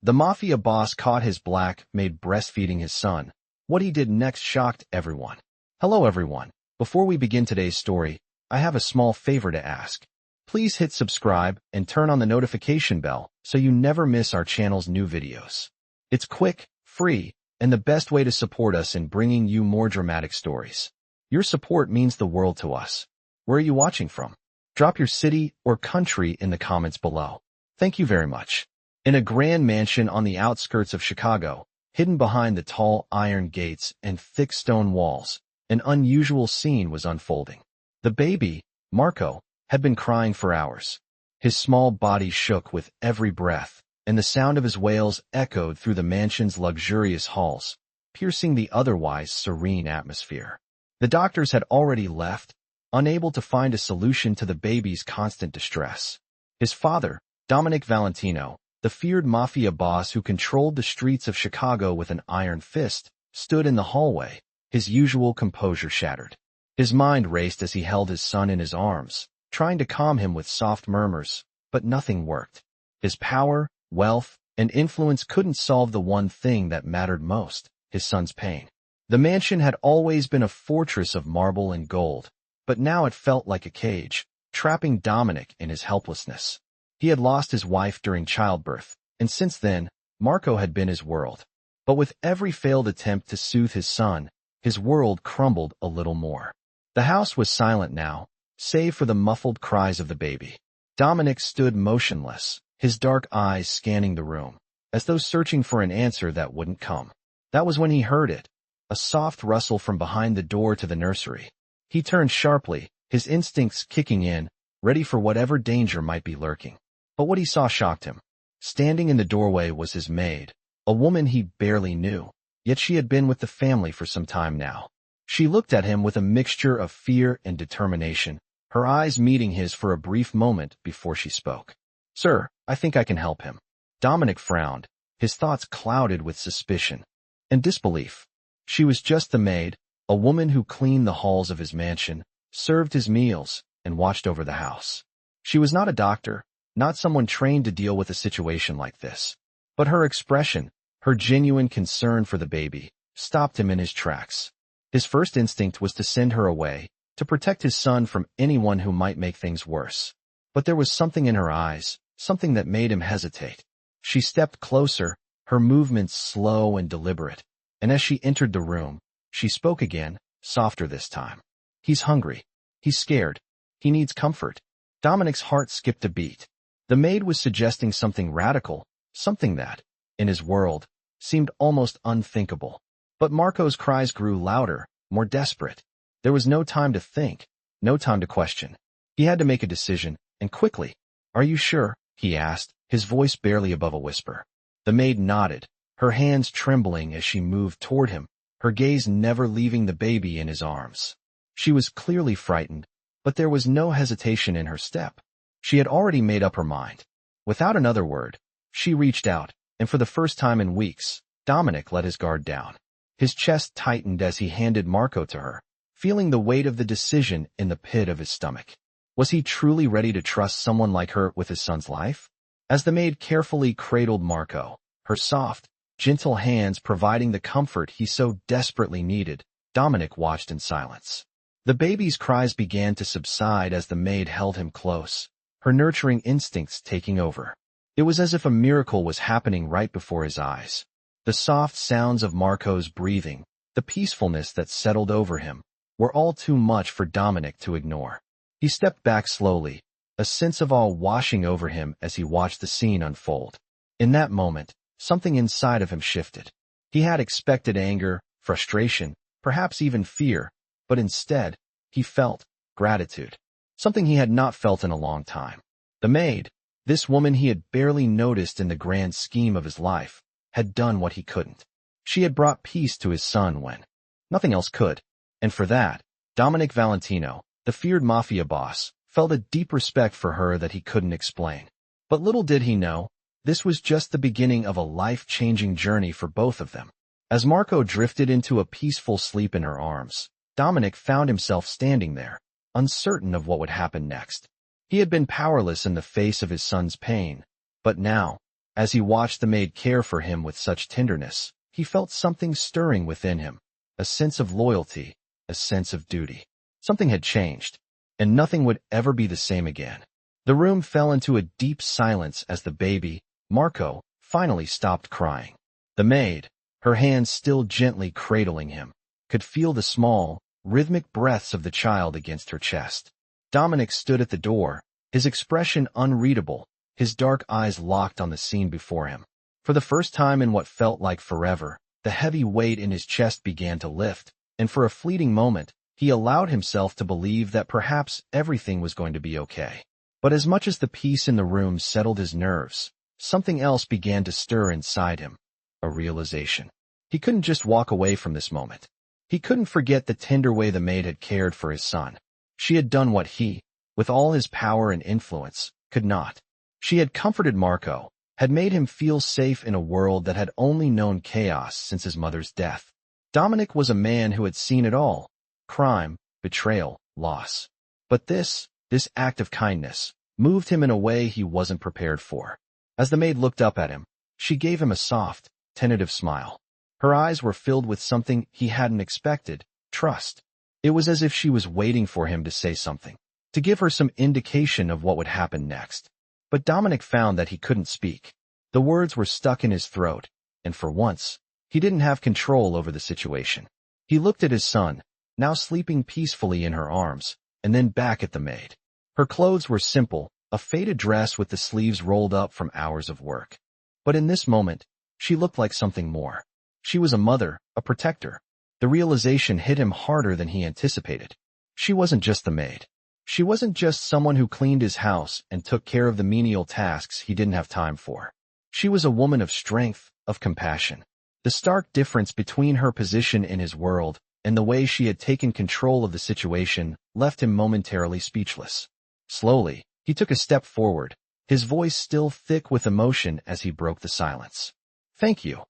The Mafia boss caught his black maid breastfeeding his son. What he did next shocked everyone. Hello everyone. Before we begin today's story, I have a small favor to ask. Please hit subscribe and turn on the notification bell so you never miss our channel's new videos. It's quick, free, and the best way to support us in bringing you more dramatic stories. Your support means the world to us. Where are you watching from? Drop your city or country in the comments below. Thank you very much. In a grand mansion on the outskirts of Chicago, hidden behind the tall iron gates and thick stone walls, an unusual scene was unfolding. The baby, Marco, had been crying for hours. His small body shook with every breath, and the sound of his wails echoed through the mansion's luxurious halls, piercing the otherwise serene atmosphere. The doctors had already left, unable to find a solution to the baby's constant distress. His father, Dominic Valentino, the feared Mafia boss who controlled the streets of Chicago with an iron fist, stood in the hallway, his usual composure shattered. His mind raced as he held his son in his arms, trying to calm him with soft murmurs, but nothing worked. His power, wealth, and influence couldn't solve the one thing that mattered most, his son's pain. The mansion had always been a fortress of marble and gold, but now it felt like a cage, trapping Dominic in his helplessness. He had lost his wife during childbirth, and since then, Marco had been his world. But with every failed attempt to soothe his son, his world crumbled a little more. The house was silent now, save for the muffled cries of the baby. Dominic stood motionless, his dark eyes scanning the room, as though searching for an answer that wouldn't come. That was when he heard it, a soft rustle from behind the door to the nursery. He turned sharply, his instincts kicking in, ready for whatever danger might be lurking. But what he saw shocked him. Standing in the doorway was his maid, a woman he barely knew, yet she had been with the family for some time now. She looked at him with a mixture of fear and determination, her eyes meeting his for a brief moment before she spoke. "Sir, I think I can help him." Dominic frowned, his thoughts clouded with suspicion and disbelief. She was just the maid, a woman who cleaned the halls of his mansion, served his meals, and watched over the house. She was not a doctor, not someone trained to deal with a situation like this. But her expression, her genuine concern for the baby, stopped him in his tracks. His first instinct was to send her away, to protect his son from anyone who might make things worse. But there was something in her eyes, something that made him hesitate. She stepped closer, her movements slow and deliberate, and as she entered the room, she spoke again, softer this time. "He's hungry. He's scared. He needs comfort." Dominic's heart skipped a beat. The maid was suggesting something radical, something that, in his world, seemed almost unthinkable. But Marco's cries grew louder, more desperate. There was no time to think, no time to question. He had to make a decision, and quickly. "Are you sure?" he asked, his voice barely above a whisper. The maid nodded, her hands trembling as she moved toward him, her gaze never leaving the baby in his arms. She was clearly frightened, but there was no hesitation in her step. She had already made up her mind. Without another word, she reached out, and for the first time in weeks, Dominic let his guard down. His chest tightened as he handed Marco to her, feeling the weight of the decision in the pit of his stomach. Was he truly ready to trust someone like her with his son's life? As the maid carefully cradled Marco, her soft, gentle hands providing the comfort he so desperately needed, Dominic watched in silence. The baby's cries began to subside as the maid held him close, her nurturing instincts taking over. It was as if a miracle was happening right before his eyes. The soft sounds of Marco's breathing, the peacefulness that settled over him, were all too much for Dominic to ignore. He stepped back slowly, a sense of awe washing over him as he watched the scene unfold. In that moment, something inside of him shifted. He had expected anger, frustration, perhaps even fear, but instead, he felt gratitude. Something he had not felt in a long time. The maid, this woman he had barely noticed in the grand scheme of his life, had done what he couldn't. She had brought peace to his son when nothing else could, and for that, Dominic Valentino, the feared Mafia boss, felt a deep respect for her that he couldn't explain. But little did he know, this was just the beginning of a life-changing journey for both of them. As Marco drifted into a peaceful sleep in her arms, Dominic found himself standing there, uncertain of what would happen next. He had been powerless in the face of his son's pain, but now, As he watched the maid care for him with such tenderness, he felt something stirring within him, a sense of loyalty, a sense of duty. Something had changed, and nothing would ever be the same again. The room fell into a deep silence as the baby, Marco, finally stopped crying. The maid, her hands still gently cradling him, could feel the small, rhythmic breaths of the child against her chest. Dominic stood at the door, his expression unreadable, his dark eyes locked on the scene before him. For the first time in what felt like forever, the heavy weight in his chest began to lift, and for a fleeting moment, he allowed himself to believe that perhaps everything was going to be okay. But as much as the peace in the room settled his nerves, something else began to stir inside him, a realization. He couldn't just walk away from this moment. He couldn't forget the tender way the maid had cared for his son. She had done what he, with all his power and influence, could not. She had comforted Marco, had made him feel safe in a world that had only known chaos since his mother's death. Dominic was a man who had seen it all: crime, betrayal, loss. But this act of kindness, moved him in a way he wasn't prepared for. As the maid looked up at him, she gave him a soft, tentative smile. Her eyes were filled with something he hadn't expected: trust. It was as if she was waiting for him to say something, to give her some indication of what would happen next. But Dominic found that he couldn't speak. The words were stuck in his throat, and for once, he didn't have control over the situation. He looked at his son, now sleeping peacefully in her arms, and then back at the maid. Her clothes were simple, a faded dress with the sleeves rolled up from hours of work. But in this moment, she looked like something more. She was a mother, a protector. The realization hit him harder than he anticipated. She wasn't just the maid. She wasn't just someone who cleaned his house and took care of the menial tasks he didn't have time for. She was a woman of strength, of compassion. The stark difference between her position in his world and the way she had taken control of the situation left him momentarily speechless. Slowly, he took a step forward, his voice still thick with emotion as he broke the silence. "Thank you,"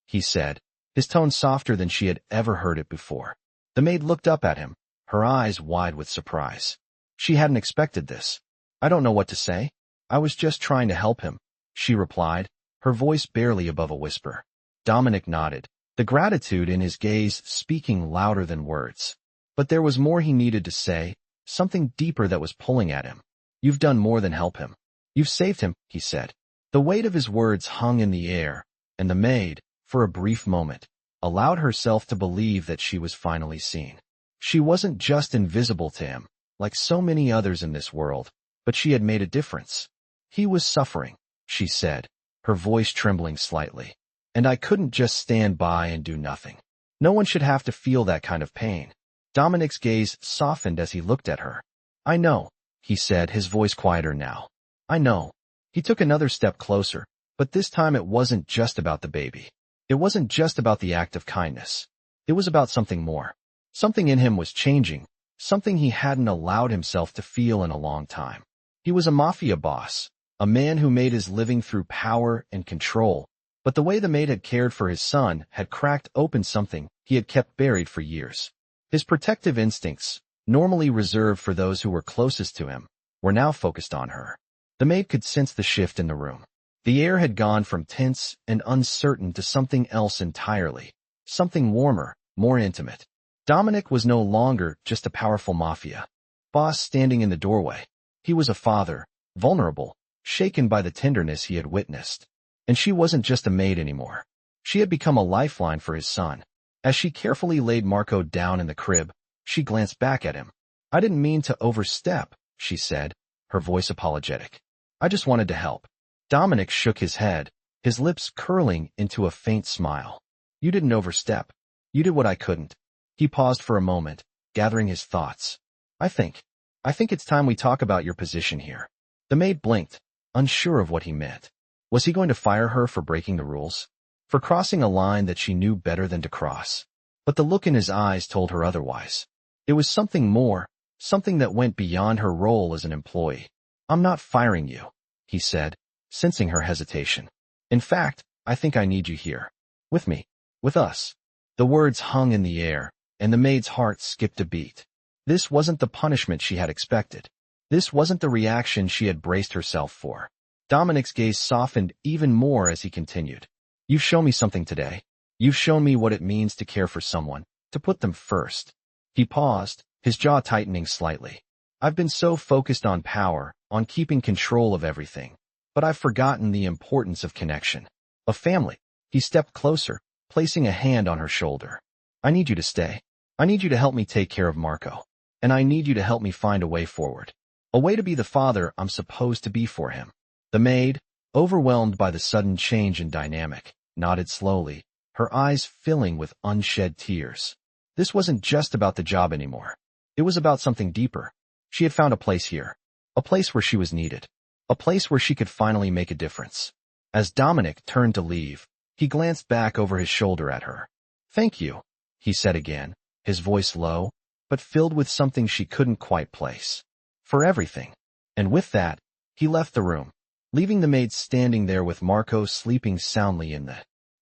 he said, his tone softer than she had ever heard it before. The maid looked up at him, her eyes wide with surprise. She hadn't expected this. "I don't know what to say. I was just trying to help him," she replied, her voice barely above a whisper. Dominic nodded, the gratitude in his gaze speaking louder than words. But there was more he needed to say, something deeper that was pulling at him. "You've done more than help him. You've saved him," he said. The weight of his words hung in the air, and the maid, for a brief moment, allowed herself to believe that she was finally seen. She wasn't just invisible to him, like so many others in this world, but she had made a difference. "He was suffering," she said, her voice trembling slightly. "And I couldn't just stand by and do nothing. No one should have to feel that kind of pain." Dominic's gaze softened as he looked at her. "I know," he said, his voice quieter now. "I know." He took another step closer, but this time it wasn't just about the baby. It wasn't just about the act of kindness. It was about something more. Something in him was changing, something he hadn't allowed himself to feel in a long time. He was a mafia boss, a man who made his living through power and control, but the way the maid had cared for his son had cracked open something he had kept buried for years. His protective instincts, normally reserved for those who were closest to him, were now focused on her. The maid could sense the shift in the room. The air had gone from tense and uncertain to something else entirely, something warmer, more intimate. Dominic was no longer just a powerful mafia boss standing in the doorway. He was a father, vulnerable, shaken by the tenderness he had witnessed. And she wasn't just a maid anymore. She had become a lifeline for his son. As she carefully laid Marco down in the crib, she glanced back at him. "I didn't mean to overstep," she said, her voice apologetic. "I just wanted to help." Dominic shook his head, his lips curling into a faint smile. "You didn't overstep. You did what I couldn't." He paused for a moment, gathering his thoughts. I think it's time we talk about your position here." The maid blinked, unsure of what he meant. Was he going to fire her for breaking the rules? For crossing a line that she knew better than to cross? But the look in his eyes told her otherwise. It was something more, something that went beyond her role as an employee. "I'm not firing you," he said, sensing her hesitation. "In fact, I think I need you here. With me. With us." The words hung in the air, and the maid's heart skipped a beat. This wasn't the punishment she had expected. This wasn't the reaction she had braced herself for. Dominic's gaze softened even more as he continued. You've shown me something today. You've shown me what it means to care for someone, to put them first. He paused, his jaw tightening slightly. I've been so focused on power, on keeping control of everything, but I've forgotten the importance of connection, of family. He stepped closer, placing a hand on her shoulder. I need you to stay. I need you to help me take care of Marco. And I need you to help me find a way forward. A way to be the father I'm supposed to be for him. The maid, overwhelmed by the sudden change in dynamic, nodded slowly, her eyes filling with unshed tears. This wasn't just about the job anymore. It was about something deeper. She had found a place here. A place where she was needed. A place where she could finally make a difference. As Dominic turned to leave, he glanced back over his shoulder at her. Thank you, he said again, his voice low, but filled with something she couldn't quite place. For everything. And with that, he left the room, leaving the maid standing there with Marco sleeping soundly in the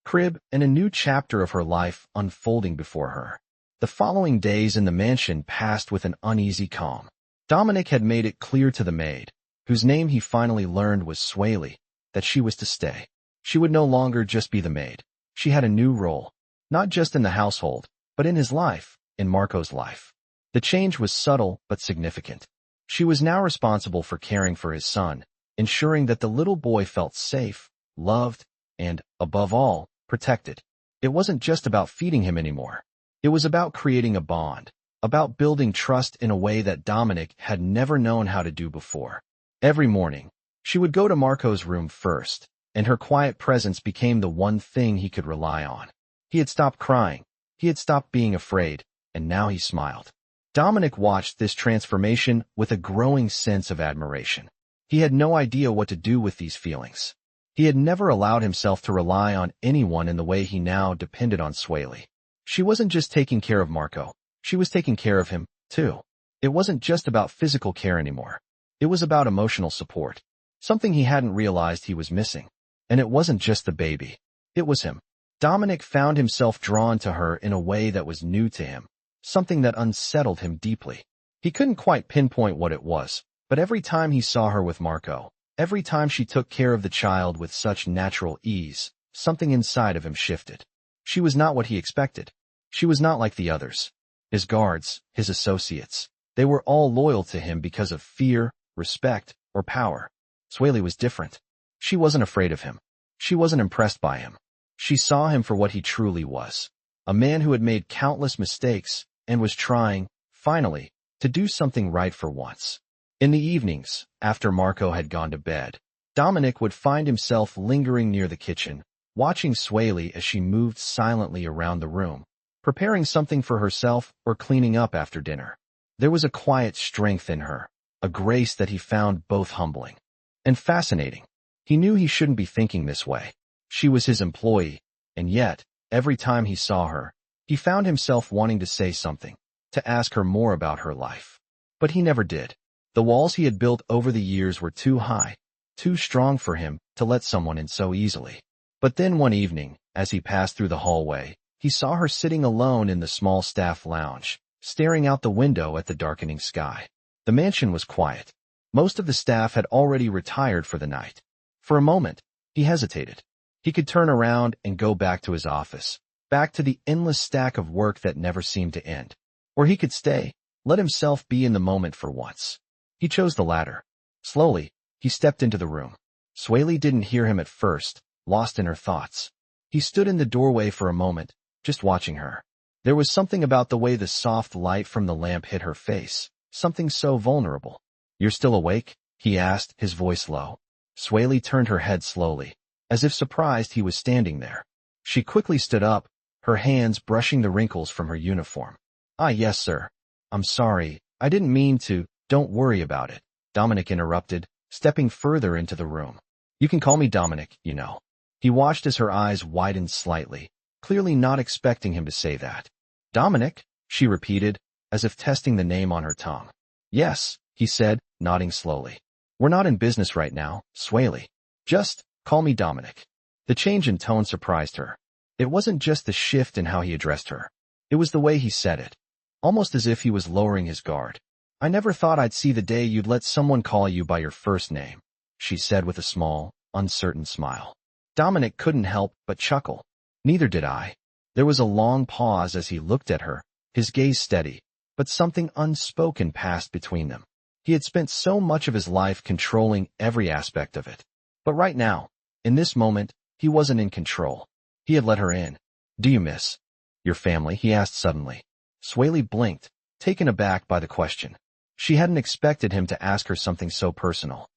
crib and a new chapter of her life unfolding before her. The following days in the mansion passed with an uneasy calm. Dominic had made it clear to the maid, whose name he finally learned was Sueli, that she was to stay. She would no longer just be the maid. She had a new role, not just in the household, but in his life, in Marco's life. The change was subtle but significant. She was now responsible for caring for his son, ensuring that the little boy felt safe, loved, and, above all, protected. It wasn't just about feeding him anymore. It was about creating a bond, about building trust in a way that Dominic had never known how to do before. Every morning, she would go to Marco's room first, and her quiet presence became the one thing he could rely on. He had stopped crying, he had stopped being afraid, and now he smiled. Dominic watched this transformation with a growing sense of admiration. He had no idea what to do with these feelings. He had never allowed himself to rely on anyone in the way he now depended on Sueli. She wasn't just taking care of Marco, she was taking care of him, too. It wasn't just about physical care anymore. It was about emotional support, something he hadn't realized he was missing. And it wasn't just the baby. It was him. Dominic found himself drawn to her in a way that was new to him, something that unsettled him deeply. He couldn't quite pinpoint what it was, but every time he saw her with Marco, every time she took care of the child with such natural ease, something inside of him shifted. She was not what he expected. She was not like the others. His guards, his associates, they were all loyal to him because of fear, respect, or power. Sueli was different. She wasn't afraid of him. She wasn't impressed by him. She saw him for what he truly was. A man who had made countless mistakes and was trying, finally, to do something right for once. In the evenings, after Marco had gone to bed, Dominic would find himself lingering near the kitchen, watching Sueli as she moved silently around the room, preparing something for herself or cleaning up after dinner. There was a quiet strength in her, a grace that he found both humbling and fascinating. He knew he shouldn't be thinking this way. She was his employee, and yet, every time he saw her, he found himself wanting to say something, to ask her more about her life. But he never did. The walls he had built over the years were too high, too strong for him to let someone in so easily. But then one evening, as he passed through the hallway, he saw her sitting alone in the small staff lounge, staring out the window at the darkening sky. The mansion was quiet. Most of the staff had already retired for the night. For a moment, he hesitated. He could turn around and go back to his office, back to the endless stack of work that never seemed to end. Or he could stay, let himself be in the moment for once. He chose the latter. Slowly, he stepped into the room. Sueli didn't hear him at first, lost in her thoughts. He stood in the doorway for a moment, just watching her. There was something about the way the soft light from the lamp hit her face, something so vulnerable. "You're still awake?" he asked, his voice low. Sueli turned her head slowly, as if surprised he was standing there. She quickly stood up, her hands brushing the wrinkles from her uniform. "Ah, yes, sir. I'm sorry. I didn't mean to." "Don't worry about it," Dominic interrupted, stepping further into the room. "You can call me Dominic, you know." He watched as her eyes widened slightly, clearly not expecting him to say that. "Dominic?" she repeated, as if testing the name on her tongue. "Yes," he said, nodding slowly. "We're not in business right now, Sueli. Just call me Dominic." The change in tone surprised her. It wasn't just the shift in how he addressed her. It was the way he said it, almost as if he was lowering his guard. "I never thought I'd see the day you'd let someone call you by your first name." she said with a small, uncertain smile. Dominic couldn't help but chuckle. Neither did I. There was a long pause as he looked at her, his gaze steady, but something unspoken passed between them. He had spent so much of his life controlling every aspect of it. But right now, in this moment, he wasn't in control. He had let her in. Do you miss your family? He asked suddenly. Sueli blinked, taken aback by the question. She hadn't expected him to ask her something so personal.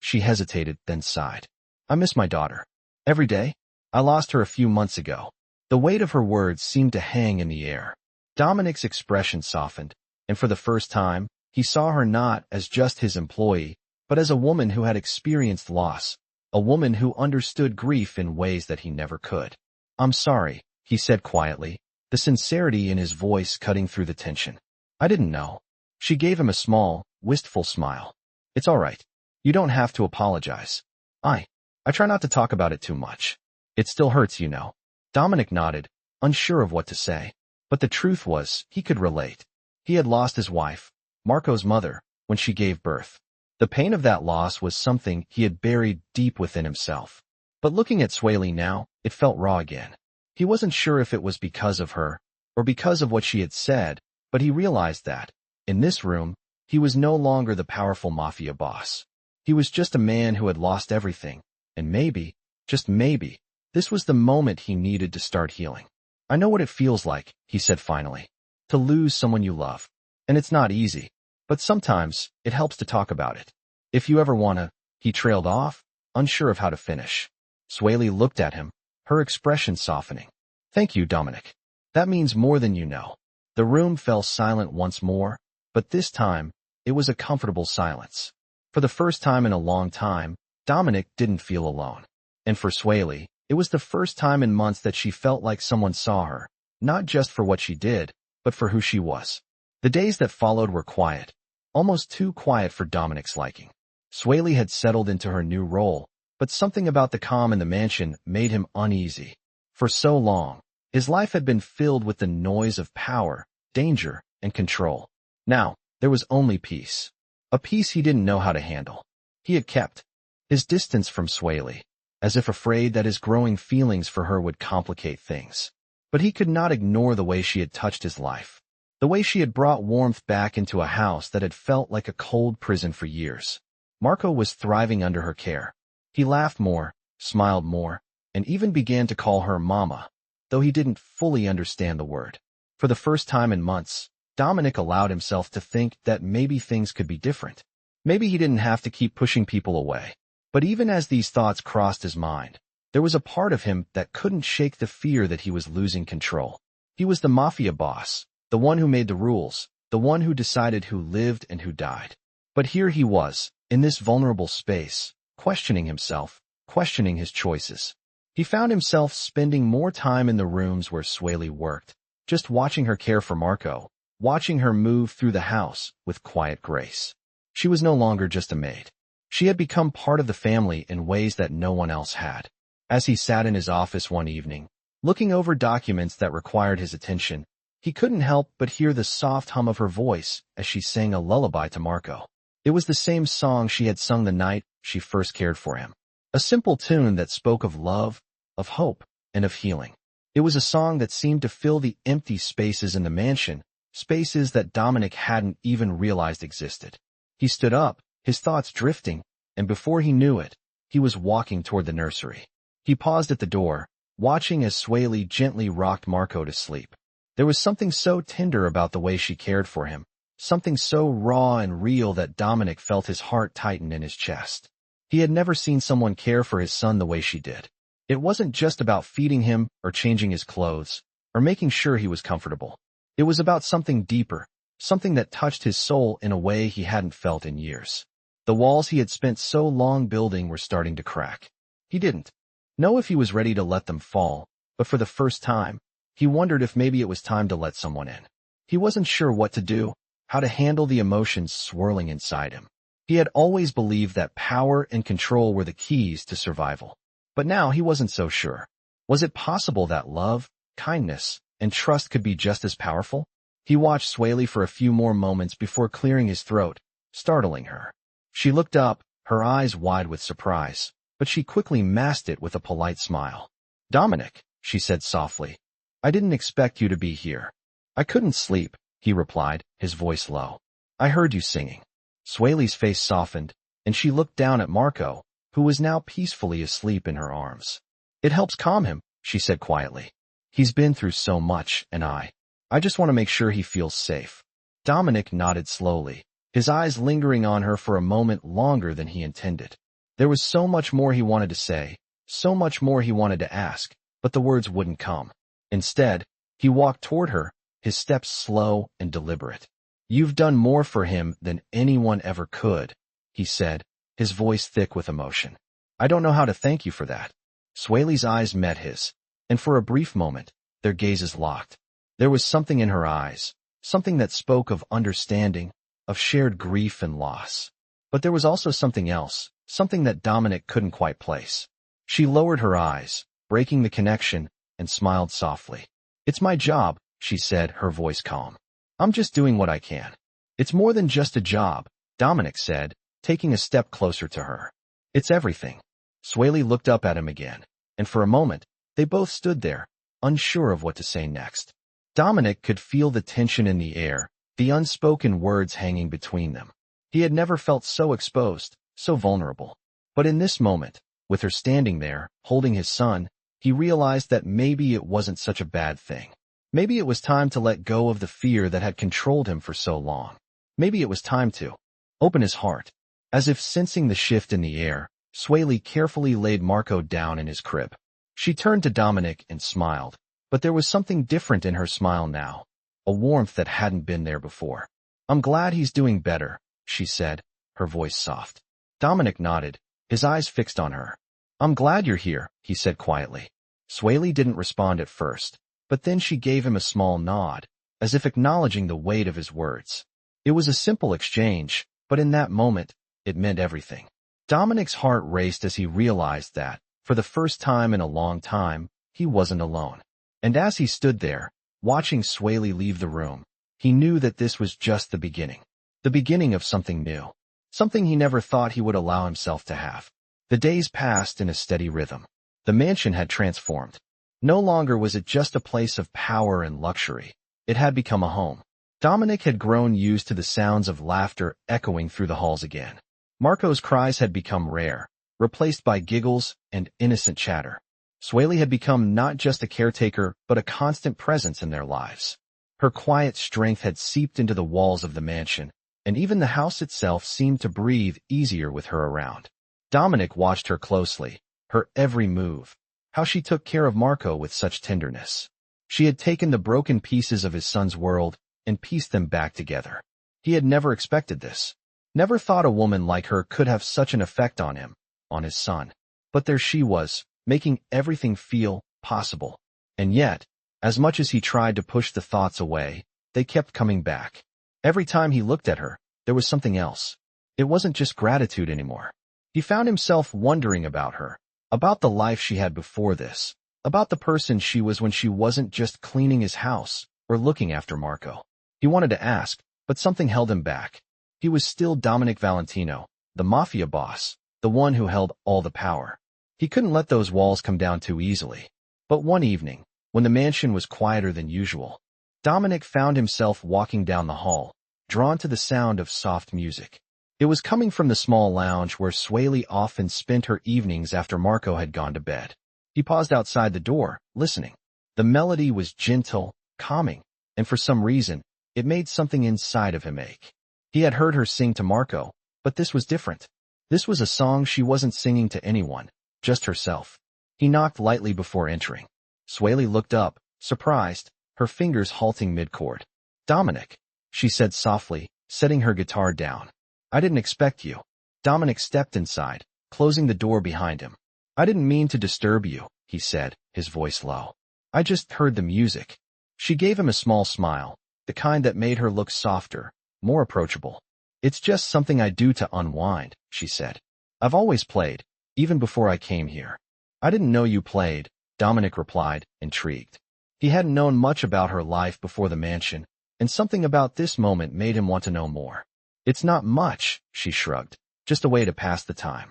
She hesitated, then sighed. I miss my daughter. Every day? I lost her a few months ago. The weight of her words seemed to hang in the air. Dominic's expression softened, and for the first time, he saw her not as just his employee, but as a woman who had experienced loss, a woman who understood grief in ways that he never could. I'm sorry, he said quietly, the sincerity in his voice cutting through the tension. I didn't know. She gave him a small, wistful smile. It's all right. You don't have to apologize. I try not to talk about it too much. It still hurts, you know. Dominic nodded, unsure of what to say. But the truth was, he could relate. He had lost his wife, Marco's mother, when she gave birth. The pain of that loss was something he had buried deep within himself. But looking at Sueli now, it felt raw again. He wasn't sure if it was because of her, or because of what she had said, but he realized that, in this room, he was no longer the powerful Mafia boss. He was just a man who had lost everything, and maybe, just maybe, this was the moment he needed to start healing. I know what it feels like, he said finally, to lose someone you love. And it's not easy, but sometimes it helps to talk about it. If you ever wanna, he trailed off, unsure of how to finish. Sueli looked at him, her expression softening. Thank you, Dominic. That means more than you know. The room fell silent once more, but this time, it was a comfortable silence. For the first time in a long time, Dominic didn't feel alone. And for Sueli, it was the first time in months that she felt like someone saw her, not just for what she did, but for who she was. The days that followed were quiet, almost too quiet for Dominic's liking. Sueli had settled into her new role, but something about the calm in the mansion made him uneasy. For so long, his life had been filled with the noise of power, danger, and control. Now, there was only peace. A peace he didn't know how to handle. He had kept his distance from Sueli, as if afraid that his growing feelings for her would complicate things. But he could not ignore the way she had touched his life. The way she had brought warmth back into a house that had felt like a cold prison for years. Marco was thriving under her care. He laughed more, smiled more, and even began to call her Mama, though he didn't fully understand the word. For the first time in months, Dominic allowed himself to think that maybe things could be different. Maybe he didn't have to keep pushing people away. But even as these thoughts crossed his mind, there was a part of him that couldn't shake the fear that he was losing control. He was the Mafia boss, the one who made the rules, the one who decided who lived and who died. But here he was, in this vulnerable space, questioning himself, questioning his choices. He found himself spending more time in the rooms where Sueli worked, just watching her care for Marco, watching her move through the house with quiet grace. She was no longer just a maid. She had become part of the family in ways that no one else had. As he sat in his office one evening, looking over documents that required his attention, he couldn't help but hear the soft hum of her voice as she sang a lullaby to Marco. It was the same song she had sung the night she first cared for him. A simple tune that spoke of love, of hope, and of healing. It was a song that seemed to fill the empty spaces in the mansion, spaces that Dominic hadn't even realized existed. He stood up, his thoughts drifting, and before he knew it, he was walking toward the nursery. He paused at the door, watching as Sueli gently rocked Marco to sleep. There was something so tender about the way she cared for him, something so raw and real that Dominic felt his heart tighten in his chest. He had never seen someone care for his son the way she did. It wasn't just about feeding him or changing his clothes, or making sure he was comfortable. It was about something deeper, something that touched his soul in a way he hadn't felt in years. The walls he had spent so long building were starting to crack. He didn't know if he was ready to let them fall, but for the first time, he wondered if maybe it was time to let someone in. He wasn't sure what to do, how to handle the emotions swirling inside him. He had always believed that power and control were the keys to survival. But now he wasn't so sure. Was it possible that love, kindness, and trust could be just as powerful? He watched Sueli for a few more moments before clearing his throat, startling her. She looked up, her eyes wide with surprise, but she quickly masked it with a polite smile. "Dominic," she said softly, "I didn't expect you to be here." "I couldn't sleep," he replied, his voice low. "I heard you singing." Sueli's face softened, and she looked down at Marco, who was now peacefully asleep in her arms. "It helps calm him," she said quietly. "He's been through so much, and I just want to make sure he feels safe." Dominic nodded slowly, his eyes lingering on her for a moment longer than he intended. There was so much more he wanted to say, so much more he wanted to ask, but the words wouldn't come. Instead, he walked toward her, his steps slow and deliberate. "You've done more for him than anyone ever could," he said, his voice thick with emotion. "I don't know how to thank you for that." Sueli's eyes met his, and for a brief moment, their gazes locked. There was something in her eyes, something that spoke of understanding, of shared grief and loss. But there was also something else, something that Dominic couldn't quite place. She lowered her eyes, breaking the connection, and smiled softly. "It's my job," she said, her voice calm. "I'm just doing what I can." "It's more than just a job," Dominic said, taking a step closer to her. "It's everything." Sueli looked up at him again, and for a moment, they both stood there, unsure of what to say next. Dominic could feel the tension in the air, the unspoken words hanging between them. He had never felt so exposed, so vulnerable. But in this moment, with her standing there, holding his son, he realized that maybe it wasn't such a bad thing. Maybe it was time to let go of the fear that had controlled him for so long. Maybe it was time to open his heart. As if sensing the shift in the air, Sueli carefully laid Marco down in his crib. She turned to Dominic and smiled, but there was something different in her smile now, a warmth that hadn't been there before. "I'm glad he's doing better," she said, her voice soft. Dominic nodded, his eyes fixed on her. "I'm glad you're here," he said quietly. Sueli didn't respond at first, but then she gave him a small nod, as if acknowledging the weight of his words. It was a simple exchange, but in that moment, it meant everything. Dominic's heart raced as he realized that, for the first time in a long time, he wasn't alone. And as he stood there, watching Sueli leave the room, he knew that this was just the beginning of something new, something he never thought he would allow himself to have. The days passed in a steady rhythm. The mansion had transformed. No longer was it just a place of power and luxury. It had become a home. Dominic had grown used to the sounds of laughter echoing through the halls again. Marco's cries had become rare, replaced by giggles and innocent chatter. Sueli had become not just a caretaker, but a constant presence in their lives. Her quiet strength had seeped into the walls of the mansion, and even the house itself seemed to breathe easier with her around. Dominic watched her closely, her every move, how she took care of Marco with such tenderness. She had taken the broken pieces of his son's world and pieced them back together. He had never expected this. Never thought a woman like her could have such an effect on him, on his son. But there she was, making everything feel possible. And yet, as much as he tried to push the thoughts away, they kept coming back. Every time he looked at her, there was something else. It wasn't just gratitude anymore. He found himself wondering about her, about the life she had before this, about the person she was when she wasn't just cleaning his house or looking after Marco. He wanted to ask, but something held him back. He was still Dominic Valentino, the Mafia boss, the one who held all the power. He couldn't let those walls come down too easily. But one evening, when the mansion was quieter than usual, Dominic found himself walking down the hall, drawn to the sound of soft music. It was coming from the small lounge where Sueli often spent her evenings after Marco had gone to bed. He paused outside the door, listening. The melody was gentle, calming, and for some reason, it made something inside of him ache. He had heard her sing to Marco, but this was different. This was a song she wasn't singing to anyone, just herself. He knocked lightly before entering. Sueli looked up, surprised, her fingers halting mid-chord. "Dominic," she said softly, setting her guitar down. "I didn't expect you." Dominic stepped inside, closing the door behind him. "I didn't mean to disturb you," he said, his voice low. "I just heard the music." She gave him a small smile, the kind that made her look softer, more approachable. "It's just something I do to unwind," she said. "I've always played, even before I came here." "I didn't know you played," Dominic replied, intrigued. He hadn't known much about her life before the mansion, and something about this moment made him want to know more. "It's not much," she shrugged. just a way to pass the time.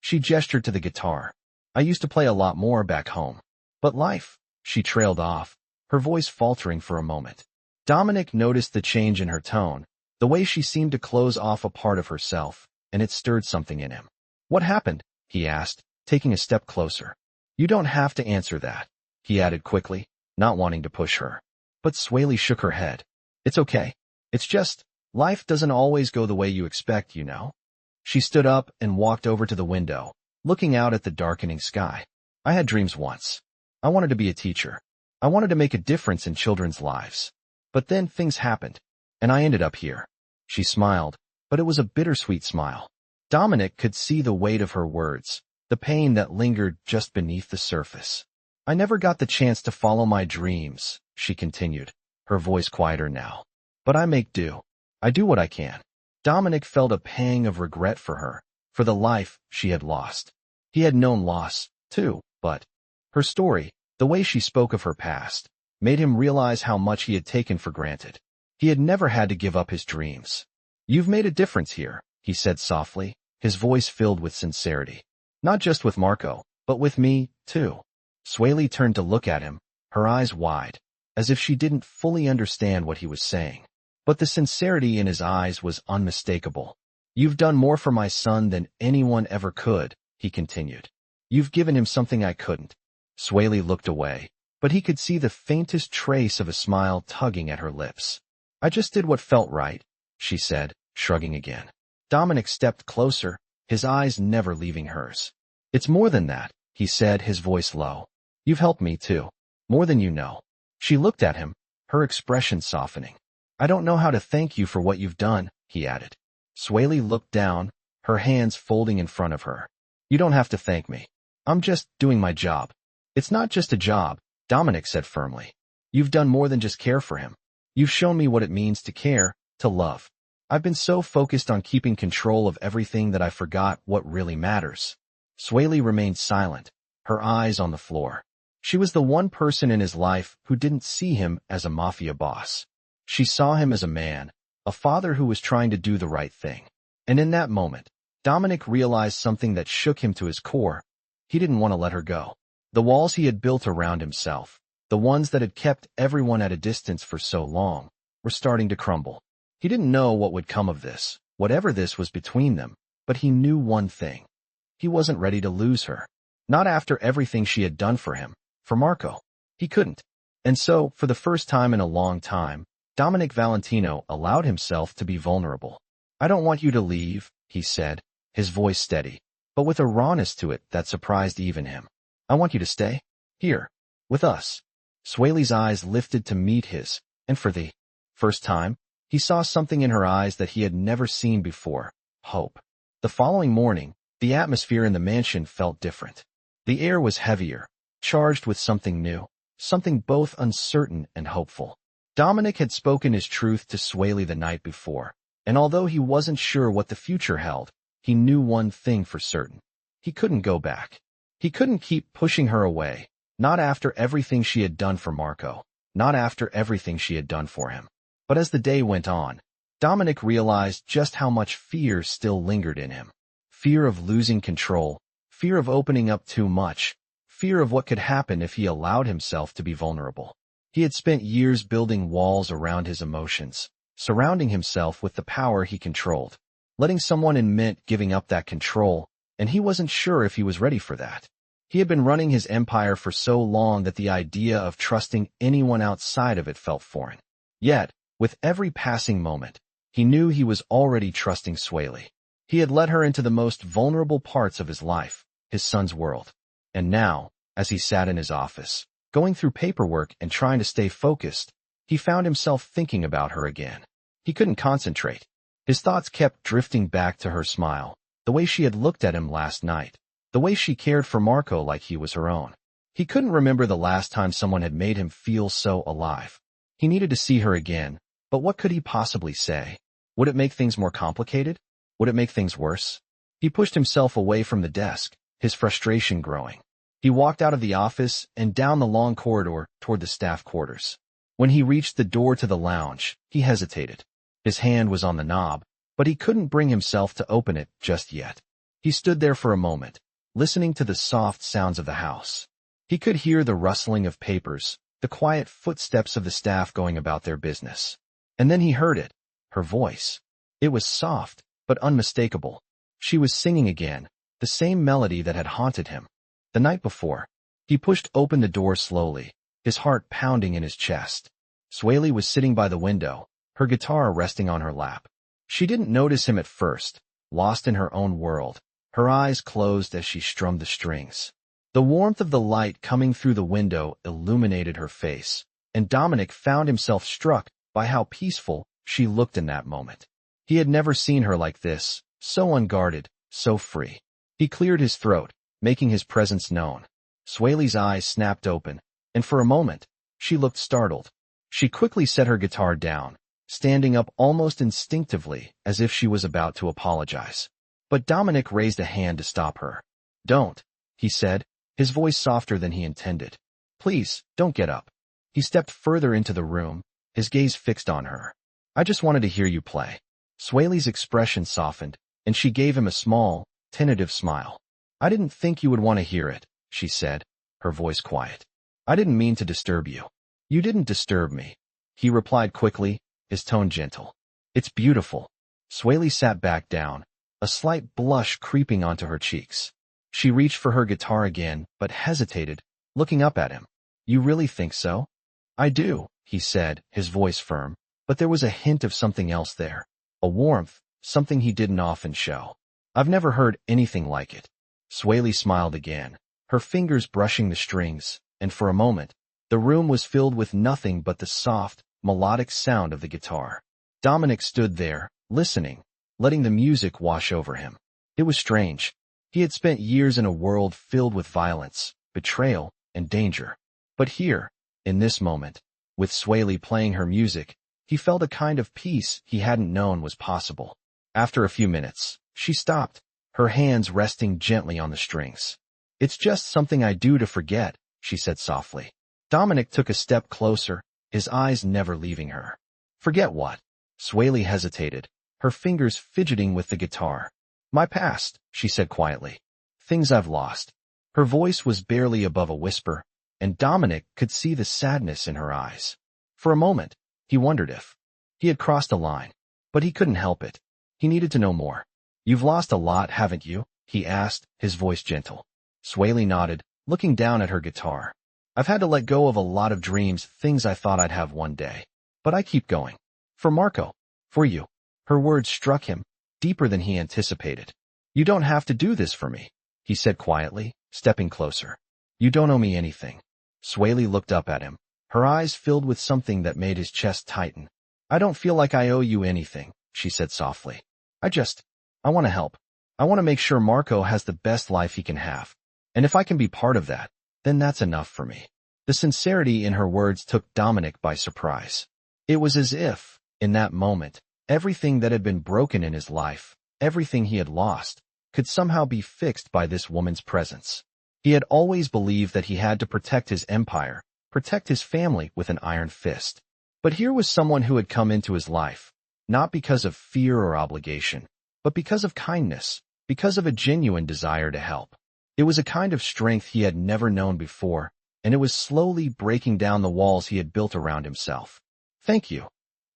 She gestured to the guitar. I used to play a lot more back home. But life, she trailed off, her voice faltering for a moment. Dominic noticed the change in her tone, the way she seemed to close off a part of herself, and it stirred something in him. What happened? He asked, taking a step closer. You don't have to answer that, he added quickly, not wanting to push her. But Sueli shook her head. It's okay. It's just, life doesn't always go the way you expect, you know? She stood up and walked over to the window, looking out at the darkening sky. I had dreams once. I wanted to be a teacher. I wanted to make a difference in children's lives. But then things happened, and I ended up here. She smiled, but it was a bittersweet smile. Dominic could see the weight of her words, the pain that lingered just beneath the surface. I never got the chance to follow my dreams, she continued, her voice quieter now. But I make do. I do what I can. Dominic felt a pang of regret for her, for the life she had lost. He had known loss, too, but her story, the way she spoke of her past, made him realize how much he had taken for granted. He had never had to give up his dreams. You've made a difference here, he said softly, his voice filled with sincerity. Not just with Marco, but with me, too. Sueli turned to look at him, her eyes wide, as if she didn't fully understand what he was saying. But the sincerity in his eyes was unmistakable. You've done more for my son than anyone ever could, he continued. You've given him something I couldn't. Sueli looked away, but he could see the faintest trace of a smile tugging at her lips. I just did what felt right, she said, shrugging again. Dominic stepped closer, his eyes never leaving hers. It's more than that, he said, his voice low. You've helped me too. More than you know. She looked at him, her expression softening. I don't know how to thank you for what you've done, he added. Sueli looked down, her hands folding in front of her. You don't have to thank me. I'm just doing my job. It's not just a job, Dominic said firmly. You've done more than just care for him. You've shown me what it means to care, to love. I've been so focused on keeping control of everything that I forgot what really matters. Sueli remained silent, her eyes on the floor. She was the one person in his life who didn't see him as a mafia boss. She saw him as a man, a father who was trying to do the right thing. And in that moment, Dominic realized something that shook him to his core. He didn't want to let her go. The walls he had built around himself, the ones that had kept everyone at a distance for so long, were starting to crumble. He didn't know what would come of this, whatever this was between them, but he knew one thing. He wasn't ready to lose her. Not after everything she had done for him, for Marco. He couldn't. And so, for the first time in a long time, Dominic Valentino allowed himself to be vulnerable. I don't want you to leave, he said, his voice steady, but with a rawness to it that surprised even him. I want you to stay here, with us. Sueli's eyes lifted to meet his, and for the first time, he saw something in her eyes that he had never seen before, hope. The following morning, the atmosphere in the mansion felt different. The air was heavier, charged with something new, something both uncertain and hopeful. Dominic had spoken his truth to Sueli the night before, and although he wasn't sure what the future held, he knew one thing for certain. He couldn't go back. He couldn't keep pushing her away, not after everything she had done for Marco, not after everything she had done for him. But as the day went on, Dominic realized just how much fear still lingered in him. Fear of losing control, fear of opening up too much, fear of what could happen if he allowed himself to be vulnerable. He had spent years building walls around his emotions, surrounding himself with the power he controlled. Letting someone in meant giving up that control, and he wasn't sure if he was ready for that. He had been running his empire for so long that the idea of trusting anyone outside of it felt foreign. Yet, with every passing moment, he knew he was already trusting Sueli. He had let her into the most vulnerable parts of his life, his son's world. And now, as he sat in his office, going through paperwork and trying to stay focused, he found himself thinking about her again. He couldn't concentrate. His thoughts kept drifting back to her smile, the way she had looked at him last night, the way she cared for Marco like he was her own. He couldn't remember the last time someone had made him feel so alive. He needed to see her again, but what could he possibly say? Would it make things more complicated? Would it make things worse? He pushed himself away from the desk, his frustration growing. He walked out of the office and down the long corridor toward the staff quarters. When he reached the door to the lounge, he hesitated. His hand was on the knob, but he couldn't bring himself to open it just yet. He stood there for a moment, listening to the soft sounds of the house. He could hear the rustling of papers, the quiet footsteps of the staff going about their business. And then he heard it, her voice. It was soft, but unmistakable. She was singing again, the same melody that had haunted him the night before. He pushed open the door slowly, his heart pounding in his chest. Sueli was sitting by the window, her guitar resting on her lap. She didn't notice him at first, lost in her own world, her eyes closed as she strummed the strings. The warmth of the light coming through the window illuminated her face, and Dominic found himself struck by how peaceful she looked in that moment. He had never seen her like this, so unguarded, so free. He cleared his throat, making his presence known. Sueli's eyes snapped open, and for a moment, she looked startled. She quickly set her guitar down, standing up almost instinctively as if she was about to apologize. But Dominic raised a hand to stop her. "Don't," he said, his voice softer than he intended. "Please, don't get up." He stepped further into the room, his gaze fixed on her. "I just wanted to hear you play." Sueli's expression softened, and she gave him a small, tentative smile. "I didn't think you would want to hear it," she said, her voice quiet. "I didn't mean to disturb you." "You didn't disturb me," he replied quickly, his tone gentle. "It's beautiful." Sueli sat back down, a slight blush creeping onto her cheeks. She reached for her guitar again, but hesitated, looking up at him. "You really think so?" "I do," he said, his voice firm, but there was a hint of something else there, a warmth, something he didn't often show. "I've never heard anything like it." Sueli smiled again, her fingers brushing the strings, and for a moment, the room was filled with nothing but the soft, melodic sound of the guitar. Dominic stood there, listening, letting the music wash over him. It was strange. He had spent years in a world filled with violence, betrayal, and danger. But here, in this moment, with Sueli playing her music, he felt a kind of peace he hadn't known was possible. After a few minutes, she stopped, her hands resting gently on the strings. "It's just something I do to forget," she said softly. Dominic took a step closer, his eyes never leaving her. "Forget what?" Sueli hesitated, her fingers fidgeting with the guitar. "My past," she said quietly. "Things I've lost." Her voice was barely above a whisper, and Dominic could see the sadness in her eyes. For a moment, he wondered if he had crossed a line, but he couldn't help it. He needed to know more. "You've lost a lot, haven't you?" he asked, his voice gentle. Sueli nodded, looking down at her guitar. "I've had to let go of a lot of dreams, things I thought I'd have one day. But I keep going. For Marco. For you." Her words struck him, deeper than he anticipated. "You don't have to do this for me," he said quietly, stepping closer. "You don't owe me anything." Sueli looked up at him, her eyes filled with something that made his chest tighten. "I don't feel like I owe you anything," she said softly. I want to help. I want to make sure Marco has the best life he can have. And if I can be part of that, then that's enough for me." The sincerity in her words took Dominic by surprise. It was as if, in that moment, everything that had been broken in his life, everything he had lost, could somehow be fixed by this woman's presence. He had always believed that he had to protect his empire, protect his family with an iron fist. But here was someone who had come into his life, not because of fear or obligation, but because of kindness, because of a genuine desire to help. It was a kind of strength he had never known before, and it was slowly breaking down the walls he had built around himself. "Thank you,"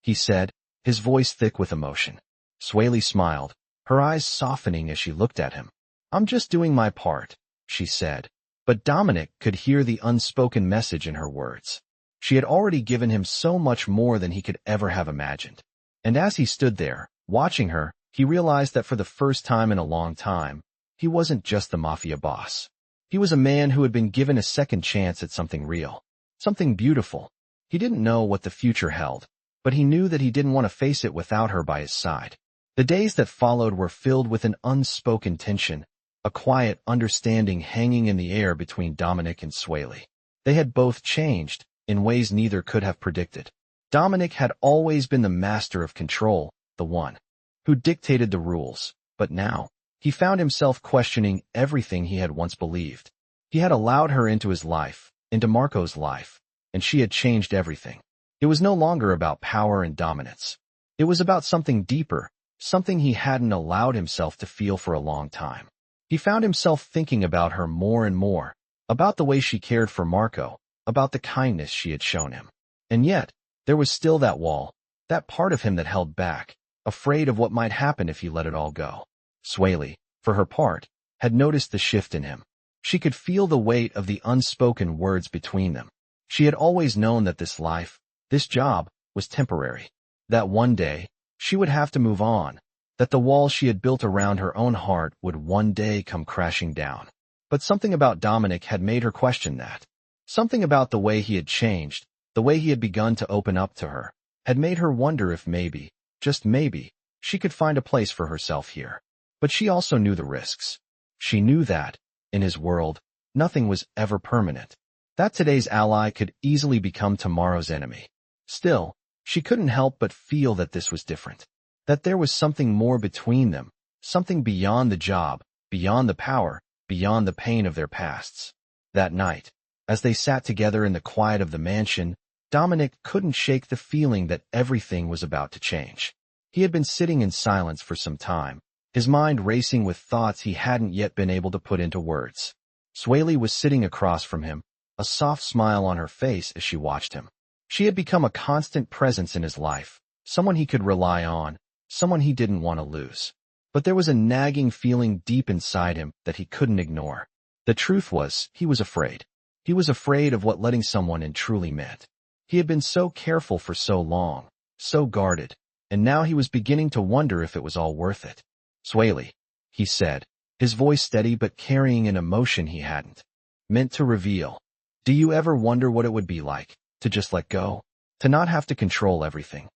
he said, his voice thick with emotion. Sueli smiled, her eyes softening as she looked at him. "I'm just doing my part," she said, but Dominic could hear the unspoken message in her words. She had already given him so much more than he could ever have imagined. And as he stood there, watching her, he realized that for the first time in a long time, he wasn't just the Mafia boss. He was a man who had been given a second chance at something real, something beautiful. He didn't know what the future held, but he knew that he didn't want to face it without her by his side. The days that followed were filled with an unspoken tension, a quiet understanding hanging in the air between Dominic and Sueli. They had both changed, in ways neither could have predicted. Dominic had always been the master of control, the one who dictated the rules, but now, he found himself questioning everything he had once believed. He had allowed her into his life, into Marco's life, and she had changed everything. It was no longer about power and dominance. It was about something deeper, something he hadn't allowed himself to feel for a long time. He found himself thinking about her more and more, about the way she cared for Marco, about the kindness she had shown him. And yet, there was still that wall, that part of him that held back, afraid of what might happen if he let it all go. Sueli, for her part, had noticed the shift in him. She could feel the weight of the unspoken words between them. She had always known that this life, this job, was temporary. That one day, she would have to move on, that the wall she had built around her own heart would one day come crashing down. But something about Dominic had made her question that. Something about the way he had changed, the way he had begun to open up to her, had made her wonder if maybe, just maybe, she could find a place for herself here. But she also knew the risks. She knew that, in his world, nothing was ever permanent. That today's ally could easily become tomorrow's enemy. Still, she couldn't help but feel that this was different. That there was something more between them, something beyond the job, beyond the power, beyond the pain of their pasts. That night, as they sat together in the quiet of the mansion, Dominic couldn't shake the feeling that everything was about to change. He had been sitting in silence for some time, his mind racing with thoughts he hadn't yet been able to put into words. Sueli was sitting across from him, a soft smile on her face as she watched him. She had become a constant presence in his life, someone he could rely on, someone he didn't want to lose. But there was a nagging feeling deep inside him that he couldn't ignore. The truth was, he was afraid. He was afraid of what letting someone in truly meant. He had been so careful for so long, so guarded, and now he was beginning to wonder if it was all worth it. "Sueli," he said, his voice steady but carrying an emotion he hadn't meant to reveal. "Do you ever wonder what it would be like, to just let go? To not have to control everything?"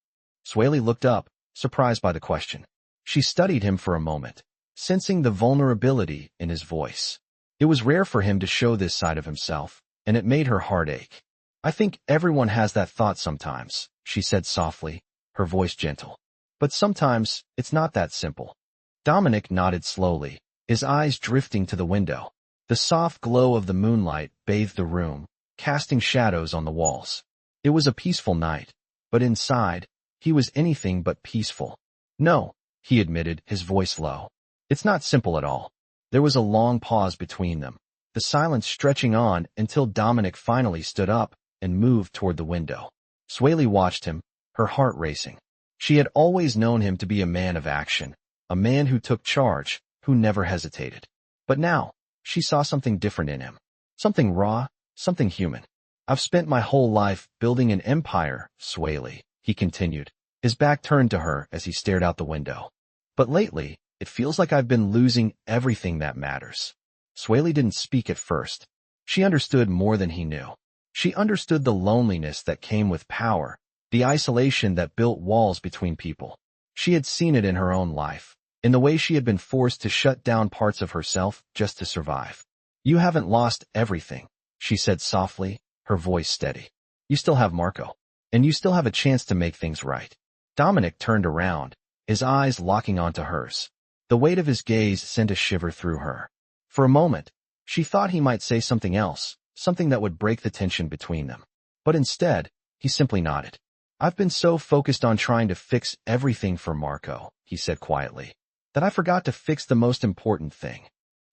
Sueli looked up, surprised by the question. She studied him for a moment, sensing the vulnerability in his voice. It was rare for him to show this side of himself, and it made her heart ache. "I think everyone has that thought sometimes," she said softly, her voice gentle. "But sometimes, it's not that simple." Dominic nodded slowly, his eyes drifting to the window. The soft glow of the moonlight bathed the room, casting shadows on the walls. It was a peaceful night, but inside, he was anything but peaceful. "No," he admitted, his voice low. "It's not simple at all." There was a long pause between them, the silence stretching on until Dominic finally stood up and moved toward the window. Sueli watched him, her heart racing. She had always known him to be a man of action, a man who took charge, who never hesitated. But now, she saw something different in him. Something raw, something human. "I've spent my whole life building an empire, Sueli," he continued, his back turned to her as he stared out the window. "But lately, it feels like I've been losing everything that matters." Sueli didn't speak at first. She understood more than he knew. She understood the loneliness that came with power, the isolation that built walls between people. She had seen it in her own life, in the way she had been forced to shut down parts of herself just to survive. "You haven't lost everything," she said softly, her voice steady. "You still have Marco, and you still have a chance to make things right." Dominic turned around, his eyes locking onto hers. The weight of his gaze sent a shiver through her. For a moment, she thought he might say something else, something that would break the tension between them. But instead, he simply nodded. "I've been so focused on trying to fix everything for Marco," he said quietly, "that I forgot to fix the most important thing."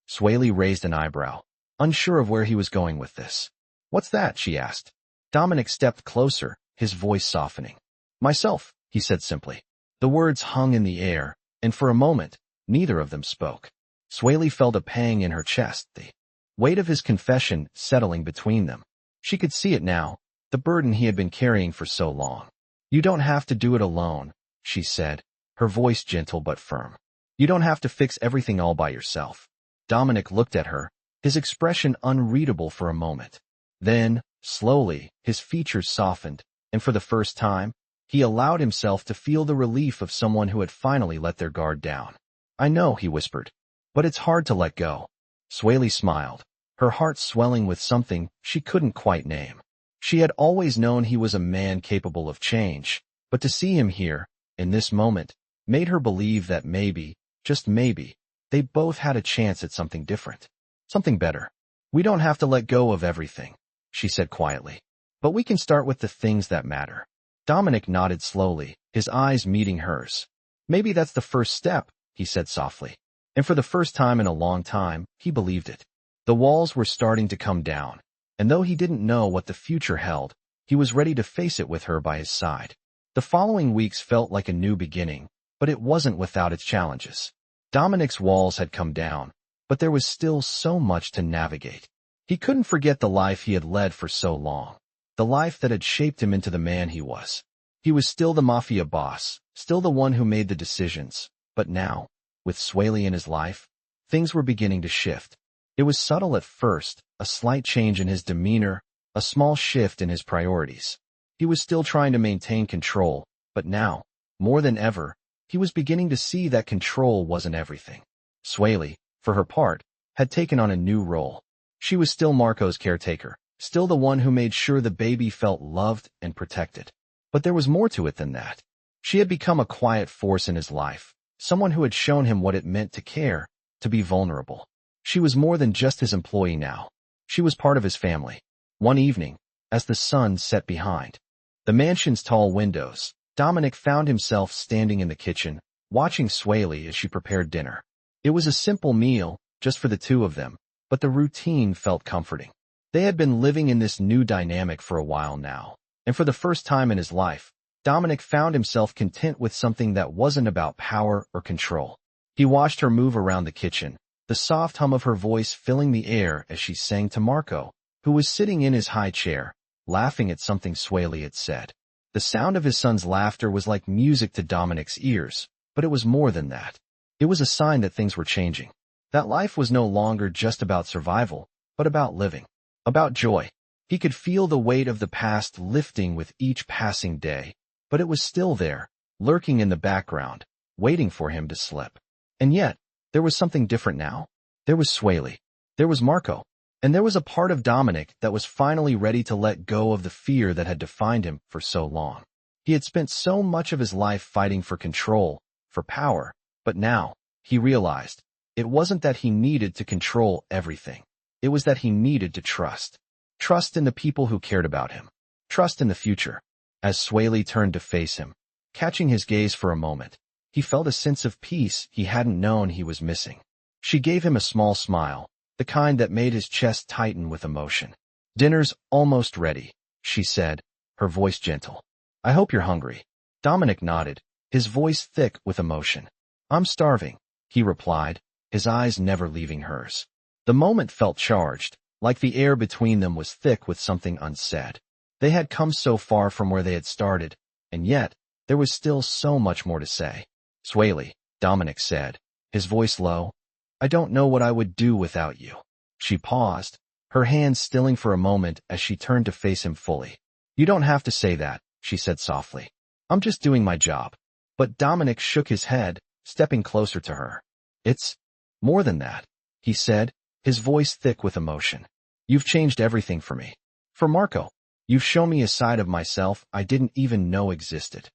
Sueli raised an eyebrow, unsure of where he was going with this. "What's that?" she asked. Dominic stepped closer, his voice softening. "Myself," he said simply. The words hung in the air, and for a moment, neither of them spoke. Sueli felt a pang in her chest, the weight of his confession settling between them. She could see it now, the burden he had been carrying for so long. "You don't have to do it alone," she said, her voice gentle but firm. "You don't have to fix everything all by yourself." Dominic looked at her, his expression unreadable for a moment. Then, slowly, his features softened, and for the first time, he allowed himself to feel the relief of someone who had finally let their guard down. "I know," he whispered, "but it's hard to let go." Sueli smiled, her heart swelling with something she couldn't quite name. She had always known he was a man capable of change, but to see him here, in this moment, made her believe that maybe, just maybe, they both had a chance at something different. Something better. "We don't have to let go of everything," she said quietly. "But we can start with the things that matter." Dominic nodded slowly, his eyes meeting hers. Maybe that's the first step, he said softly. And for the first time in a long time, he believed it. The walls were starting to come down, and though he didn't know what the future held, he was ready to face it with her by his side. The following weeks felt like a new beginning, but it wasn't without its challenges. Dominic's walls had come down, but there was still so much to navigate. He couldn't forget the life he had led for so long, the life that had shaped him into the man he was. He was still the Mafia boss, still the one who made the decisions, but now, with Sueli in his life, things were beginning to shift. It was subtle at first, a slight change in his demeanor, a small shift in his priorities. He was still trying to maintain control, but now, more than ever, he was beginning to see that control wasn't everything. Sueli, for her part, had taken on a new role. She was still Marco's caretaker, still the one who made sure the baby felt loved and protected. But there was more to it than that. She had become a quiet force in his life, someone who had shown him what it meant to care, to be vulnerable. She was more than just his employee now. She was part of his family. One evening, as the sun set behind the mansion's tall windows, Dominic found himself standing in the kitchen, watching Sueli as she prepared dinner. It was a simple meal, just for the two of them, but the routine felt comforting. They had been living in this new dynamic for a while now, and for the first time in his life, Dominic found himself content with something that wasn't about power or control. He watched her move around the kitchen, the soft hum of her voice filling the air as she sang to Marco, who was sitting in his high chair, laughing at something Sueli had said. The sound of his son's laughter was like music to Dominic's ears, but it was more than that. It was a sign that things were changing, that life was no longer just about survival, but about living, about joy. He could feel the weight of the past lifting with each passing day, but it was still there, lurking in the background, waiting for him to slip. And yet, there was something different now. There was Sueli. There was Marco. And there was a part of Dominic that was finally ready to let go of the fear that had defined him for so long. He had spent so much of his life fighting for control, for power, but now, he realized, it wasn't that he needed to control everything. It was that he needed to trust. Trust in the people who cared about him. Trust in the future. As Sueli turned to face him, catching his gaze for a moment, he felt a sense of peace he hadn't known he was missing. She gave him a small smile, the kind that made his chest tighten with emotion. "Dinner's almost ready," she said, her voice gentle. "I hope you're hungry." Dominic nodded, his voice thick with emotion. "I'm starving," he replied, his eyes never leaving hers. The moment felt charged, like the air between them was thick with something unsaid. They had come so far from where they had started, and yet, there was still so much more to say. "Sueli," Dominic said, his voice low, "I don't know what I would do without you." She paused, her hands stilling for a moment as she turned to face him fully. "You don't have to say that," she said softly. "I'm just doing my job." But Dominic shook his head, stepping closer to her. "It's more than that," he said, his voice thick with emotion. "You've changed everything for me. For Marco. You've shown me a side of myself I didn't even know existed."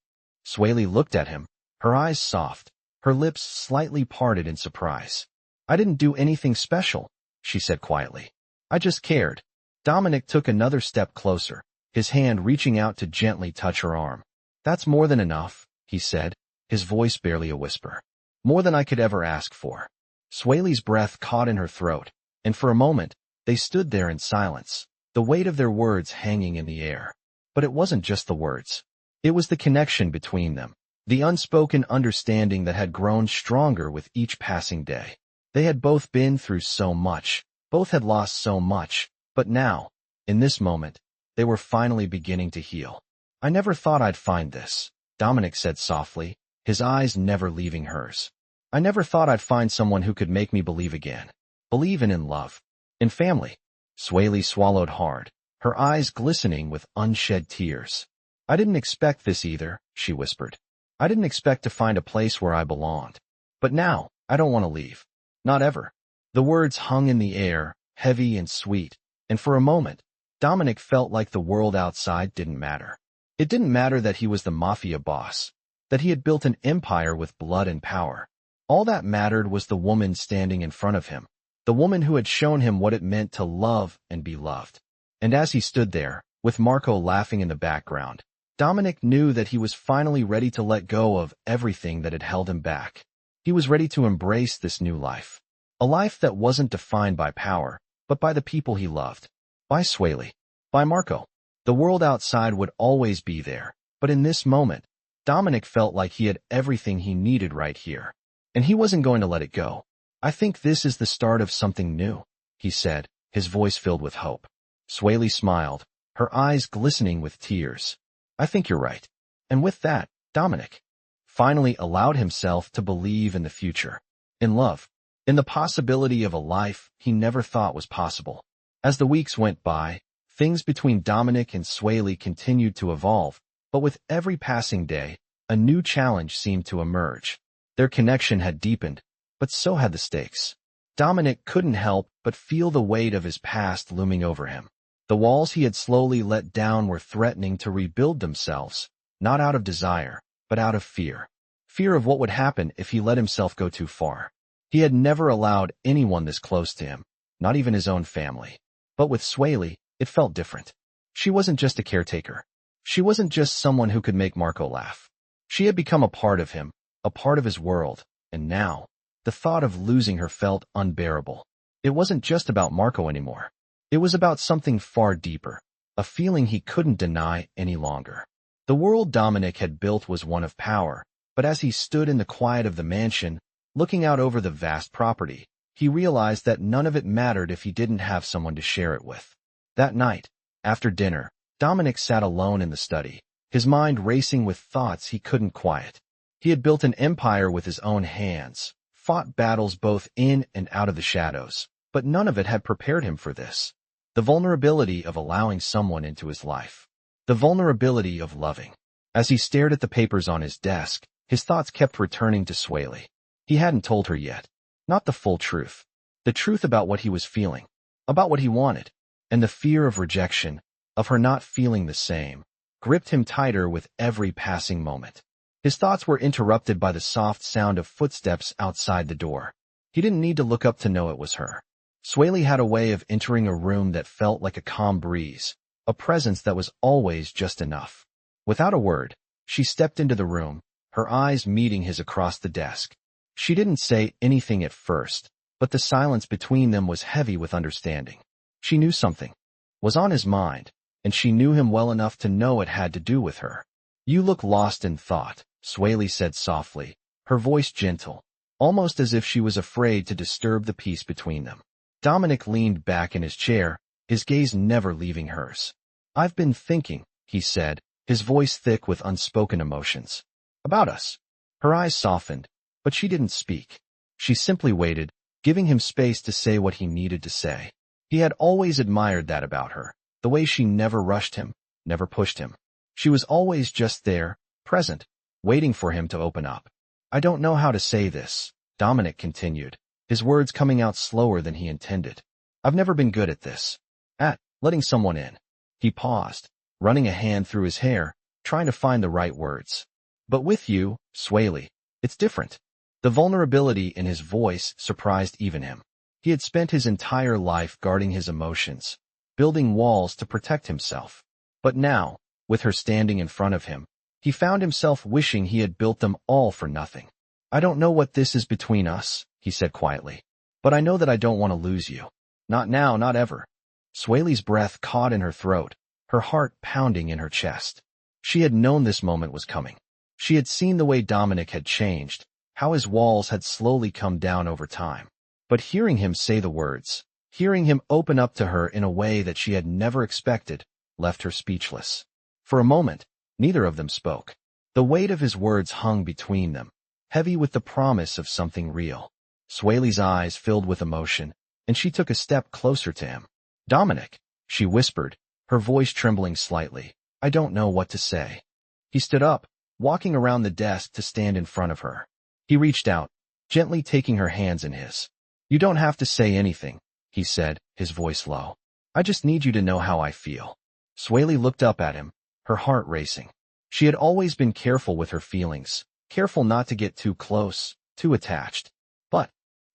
Sueli looked at him, her eyes soft, her lips slightly parted in surprise. "I didn't do anything special," she said quietly. "I just cared." Dominic took another step closer, his hand reaching out to gently touch her arm. "That's more than enough," he said, his voice barely a whisper. "More than I could ever ask for." Sueli's breath caught in her throat, and for a moment, they stood there in silence, the weight of their words hanging in the air. But it wasn't just the words. It was the connection between them, the unspoken understanding that had grown stronger with each passing day. They had both been through so much, both had lost so much, but now, in this moment, they were finally beginning to heal. "I never thought I'd find this," Dominic said softly, his eyes never leaving hers. "I never thought I'd find someone who could make me believe again. Believe in love. In family." Sueli swallowed hard, her eyes glistening with unshed tears. "I didn't expect this either," she whispered. "I didn't expect to find a place where I belonged. But now, I don't want to leave. Not ever." The words hung in the air, heavy and sweet, and for a moment, Dominic felt like the world outside didn't matter. It didn't matter that he was the Mafia boss, that he had built an empire with blood and power. All that mattered was the woman standing in front of him, the woman who had shown him what it meant to love and be loved. And as he stood there, with Marco laughing in the background, Dominic knew that he was finally ready to let go of everything that had held him back. He was ready to embrace this new life. A life that wasn't defined by power, but by the people he loved. By Sueli. By Marco. The world outside would always be there, but in this moment, Dominic felt like he had everything he needed right here. And he wasn't going to let it go. "I think this is the start of something new," he said, his voice filled with hope. Sueli smiled, her eyes glistening with tears. "I think you're right." And with that, Dominic finally allowed himself to believe in the future. In love. In the possibility of a life he never thought was possible. As the weeks went by, things between Dominic and Sueli continued to evolve, but with every passing day, a new challenge seemed to emerge. Their connection had deepened, but so had the stakes. Dominic couldn't help but feel the weight of his past looming over him. The walls he had slowly let down were threatening to rebuild themselves, not out of desire, but out of fear. Fear of what would happen if he let himself go too far. He had never allowed anyone this close to him, not even his own family. But with Sueli, it felt different. She wasn't just a caretaker. She wasn't just someone who could make Marco laugh. She had become a part of him, a part of his world, and now, the thought of losing her felt unbearable. It wasn't just about Marco anymore. It was about something far deeper, a feeling he couldn't deny any longer. The world Dominic had built was one of power, but as he stood in the quiet of the mansion, looking out over the vast property, he realized that none of it mattered if he didn't have someone to share it with. That night, after dinner, Dominic sat alone in the study, his mind racing with thoughts he couldn't quiet. He had built an empire with his own hands, fought battles both in and out of the shadows, but none of it had prepared him for this. The vulnerability of allowing someone into his life. The vulnerability of loving. As he stared at the papers on his desk, his thoughts kept returning to Sueli. He hadn't told her yet. Not the full truth. The truth about what he was feeling, about what he wanted, and the fear of rejection, of her not feeling the same, gripped him tighter with every passing moment. His thoughts were interrupted by the soft sound of footsteps outside the door. He didn't need to look up to know it was her. Sueli had a way of entering a room that felt like a calm breeze, a presence that was always just enough. Without a word, she stepped into the room, her eyes meeting his across the desk. She didn't say anything at first, but the silence between them was heavy with understanding. She knew something was on his mind, and she knew him well enough to know it had to do with her. "You look lost in thought," Sueli said softly, her voice gentle, almost as if she was afraid to disturb the peace between them. Dominic leaned back in his chair, his gaze never leaving hers. "I've been thinking," he said, his voice thick with unspoken emotions. "About us." Her eyes softened, but she didn't speak. She simply waited, giving him space to say what he needed to say. He had always admired that about her, the way she never rushed him, never pushed him. She was always just there, present, waiting for him to open up. "I don't know how to say this," Dominic continued, his words coming out slower than he intended. "I've never been good at this. At letting someone in." He paused, running a hand through his hair, trying to find the right words. "But with you, Sueli, it's different." The vulnerability in his voice surprised even him. He had spent his entire life guarding his emotions, building walls to protect himself. But now, with her standing in front of him, he found himself wishing he had built them all for nothing. "I don't know what this is between us," he said quietly, "but I know that I don't want to lose you. Not now, not ever." Sueli's breath caught in her throat, her heart pounding in her chest. She had known this moment was coming. She had seen the way Dominic had changed, how his walls had slowly come down over time. But hearing him say the words, hearing him open up to her in a way that she had never expected, left her speechless. For a moment, neither of them spoke. The weight of his words hung between them, heavy with the promise of something real. Sueli's eyes filled with emotion, and she took a step closer to him. "Dominic," she whispered, her voice trembling slightly, "I don't know what to say." He stood up, walking around the desk to stand in front of her. He reached out, gently taking her hands in his. "You don't have to say anything," he said, his voice low. "I just need you to know how I feel." Sueli looked up at him, her heart racing. She had always been careful with her feelings, careful not to get too close, too attached. But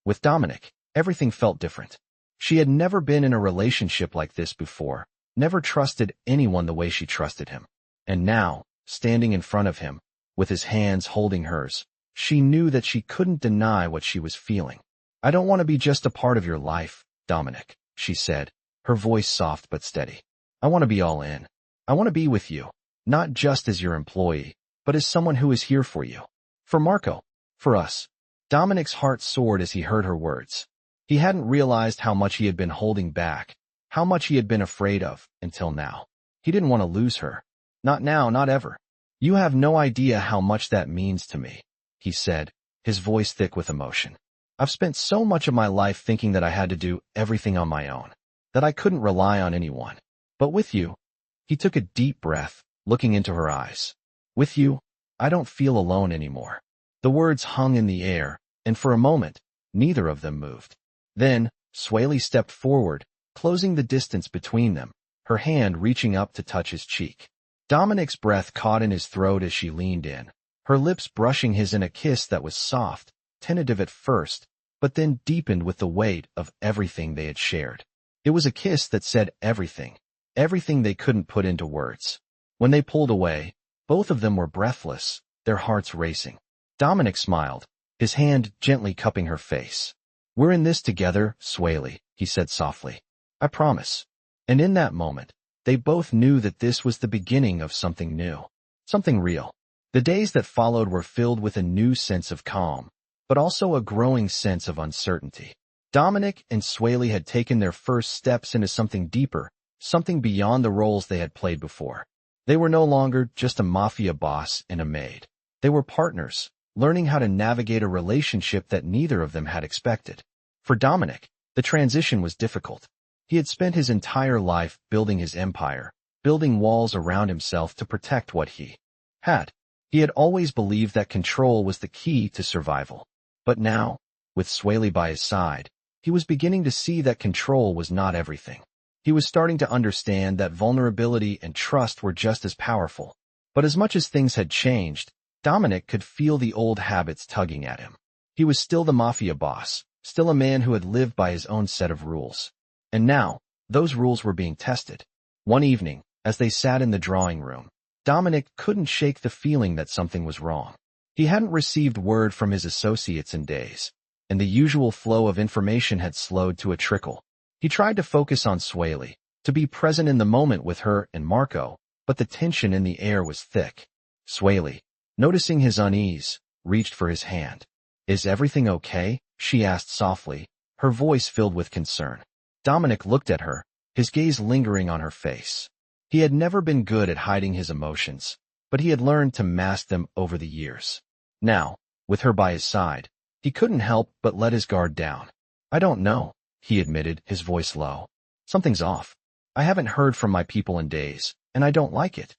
with Dominic, everything felt different. She had never been in a relationship like this before, never trusted anyone the way she trusted him. And now, standing in front of him, with his hands holding hers. She knew that she couldn't deny what she was feeling. "I don't want to be just a part of your life, Dominic," she said, her voice soft but steady. "I want to be all in. I want to be with you, not just as your employee, but as someone who is here for you. For Marco. For us." Dominic's heart soared as he heard her words. He hadn't realized how much he had been holding back, how much he had been afraid of, until now. He didn't want to lose her. "Not now, not ever. You have no idea how much that means to me," he said, his voice thick with emotion. "I've spent so much of my life thinking that I had to do everything on my own, that I couldn't rely on anyone. But with you," he took a deep breath, looking into her eyes. "With you, I don't feel alone anymore." The words hung in the air, and for a moment, neither of them moved. Then, Sueli stepped forward, closing the distance between them, her hand reaching up to touch his cheek. Dominic's breath caught in his throat as she leaned in, her lips brushing his in a kiss that was soft, tentative at first, but then deepened with the weight of everything they had shared. It was a kiss that said everything, everything they couldn't put into words. When they pulled away, both of them were breathless, their hearts racing. Dominic smiled, his hand gently cupping her face. "We're in this together, Sueli," he said softly. "I promise." And in that moment, they both knew that this was the beginning of something new, something real. The days that followed were filled with a new sense of calm, but also a growing sense of uncertainty. Dominic and Sueli had taken their first steps into something deeper, something beyond the roles they had played before. They were no longer just a mafia boss and a maid. They were partners, learning how to navigate a relationship that neither of them had expected. For Dominic, the transition was difficult. He had spent his entire life building his empire, building walls around himself to protect what he had. He had always believed that control was the key to survival. But now, with Sueli by his side, he was beginning to see that control was not everything. He was starting to understand that vulnerability and trust were just as powerful. But as much as things had changed, Dominic could feel the old habits tugging at him. He was still the mafia boss, still a man who had lived by his own set of rules. And now, those rules were being tested. One evening, as they sat in the drawing room, Dominic couldn't shake the feeling that something was wrong. He hadn't received word from his associates in days, and the usual flow of information had slowed to a trickle. He tried to focus on Sueli, to be present in the moment with her and Marco, but the tension in the air was thick. Sueli, noticing his unease, reached for his hand. "Is everything okay?" she asked softly, her voice filled with concern. Dominic looked at her, his gaze lingering on her face. He had never been good at hiding his emotions, but he had learned to mask them over the years. Now, with her by his side, he couldn't help but let his guard down. "I don't know," he admitted, his voice low. "Something's off. I haven't heard from my people in days, and I don't like it."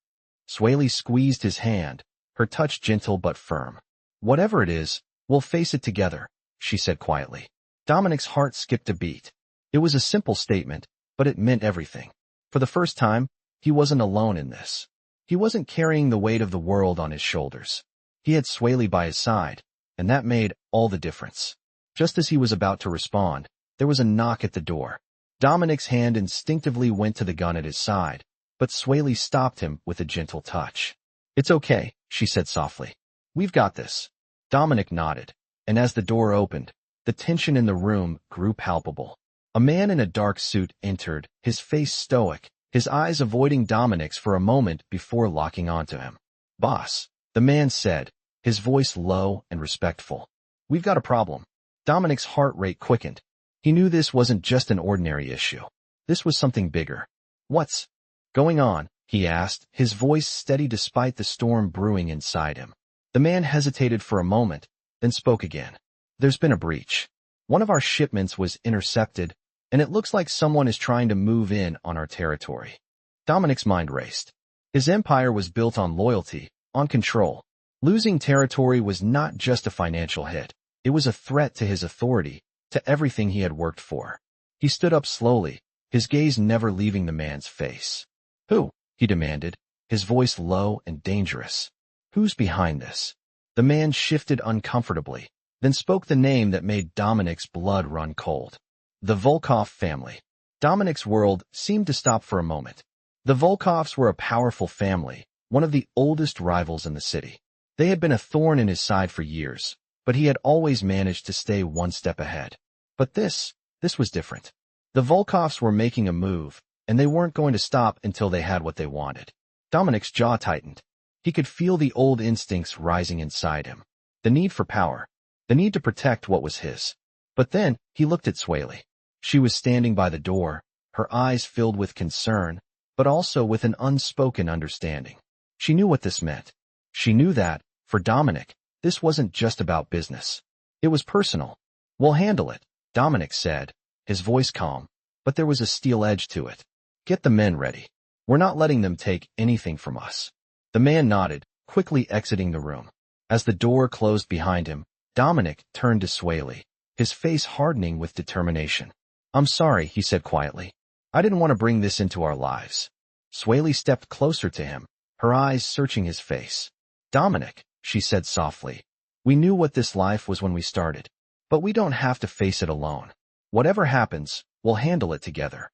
Sueli squeezed his hand, her touch gentle but firm. "Whatever it is, we'll face it together," she said quietly. Dominic's heart skipped a beat. It was a simple statement, but it meant everything. For the first time, he wasn't alone in this. He wasn't carrying the weight of the world on his shoulders. He had Sueli by his side, and that made all the difference. Just as he was about to respond, there was a knock at the door. Dominic's hand instinctively went to the gun at his side, but Sueli stopped him with a gentle touch. "It's okay," she said softly. "We've got this." Dominic nodded, and as the door opened, the tension in the room grew palpable. A man in a dark suit entered, his face stoic, his eyes avoiding Dominic's for a moment before locking onto him. "Boss," the man said, his voice low and respectful. "We've got a problem." Dominic's heart rate quickened. He knew this wasn't just an ordinary issue. This was something bigger. "What's going on?" he asked, his voice steady despite the storm brewing inside him. The man hesitated for a moment, then spoke again. "There's been a breach. One of our shipments was intercepted, and it looks like someone is trying to move in on our territory." Dominic's mind raced. His empire was built on loyalty, on control. Losing territory was not just a financial hit. It was a threat to his authority, to everything he had worked for. He stood up slowly, his gaze never leaving the man's face. "Who?" he demanded, his voice low and dangerous. "Who's behind this?" The man shifted uncomfortably, then spoke the name that made Dominic's blood run cold. "The Volkov family." Dominic's world seemed to stop for a moment. The Volkovs were a powerful family, one of the oldest rivals in the city. They had been a thorn in his side for years, but he had always managed to stay one step ahead. But this was different. The Volkovs were making a move, and they weren't going to stop until they had what they wanted. Dominic's jaw tightened. He could feel the old instincts rising inside him. The need for power. The need to protect what was his. But then, he looked at Sueli. She was standing by the door, her eyes filled with concern, but also with an unspoken understanding. She knew what this meant. She knew that, for Dominic, this wasn't just about business. It was personal. "We'll handle it," Dominic said, his voice calm, but there was a steel edge to it. "Get the men ready. We're not letting them take anything from us." The man nodded, quickly exiting the room. As the door closed behind him, Dominic turned to Sueli, his face hardening with determination. "I'm sorry," he said quietly. "I didn't want to bring this into our lives." Sueli stepped closer to him, her eyes searching his face. "Dominic," she said softly, "we knew what this life was when we started, but we don't have to face it alone. Whatever happens, we'll handle it together."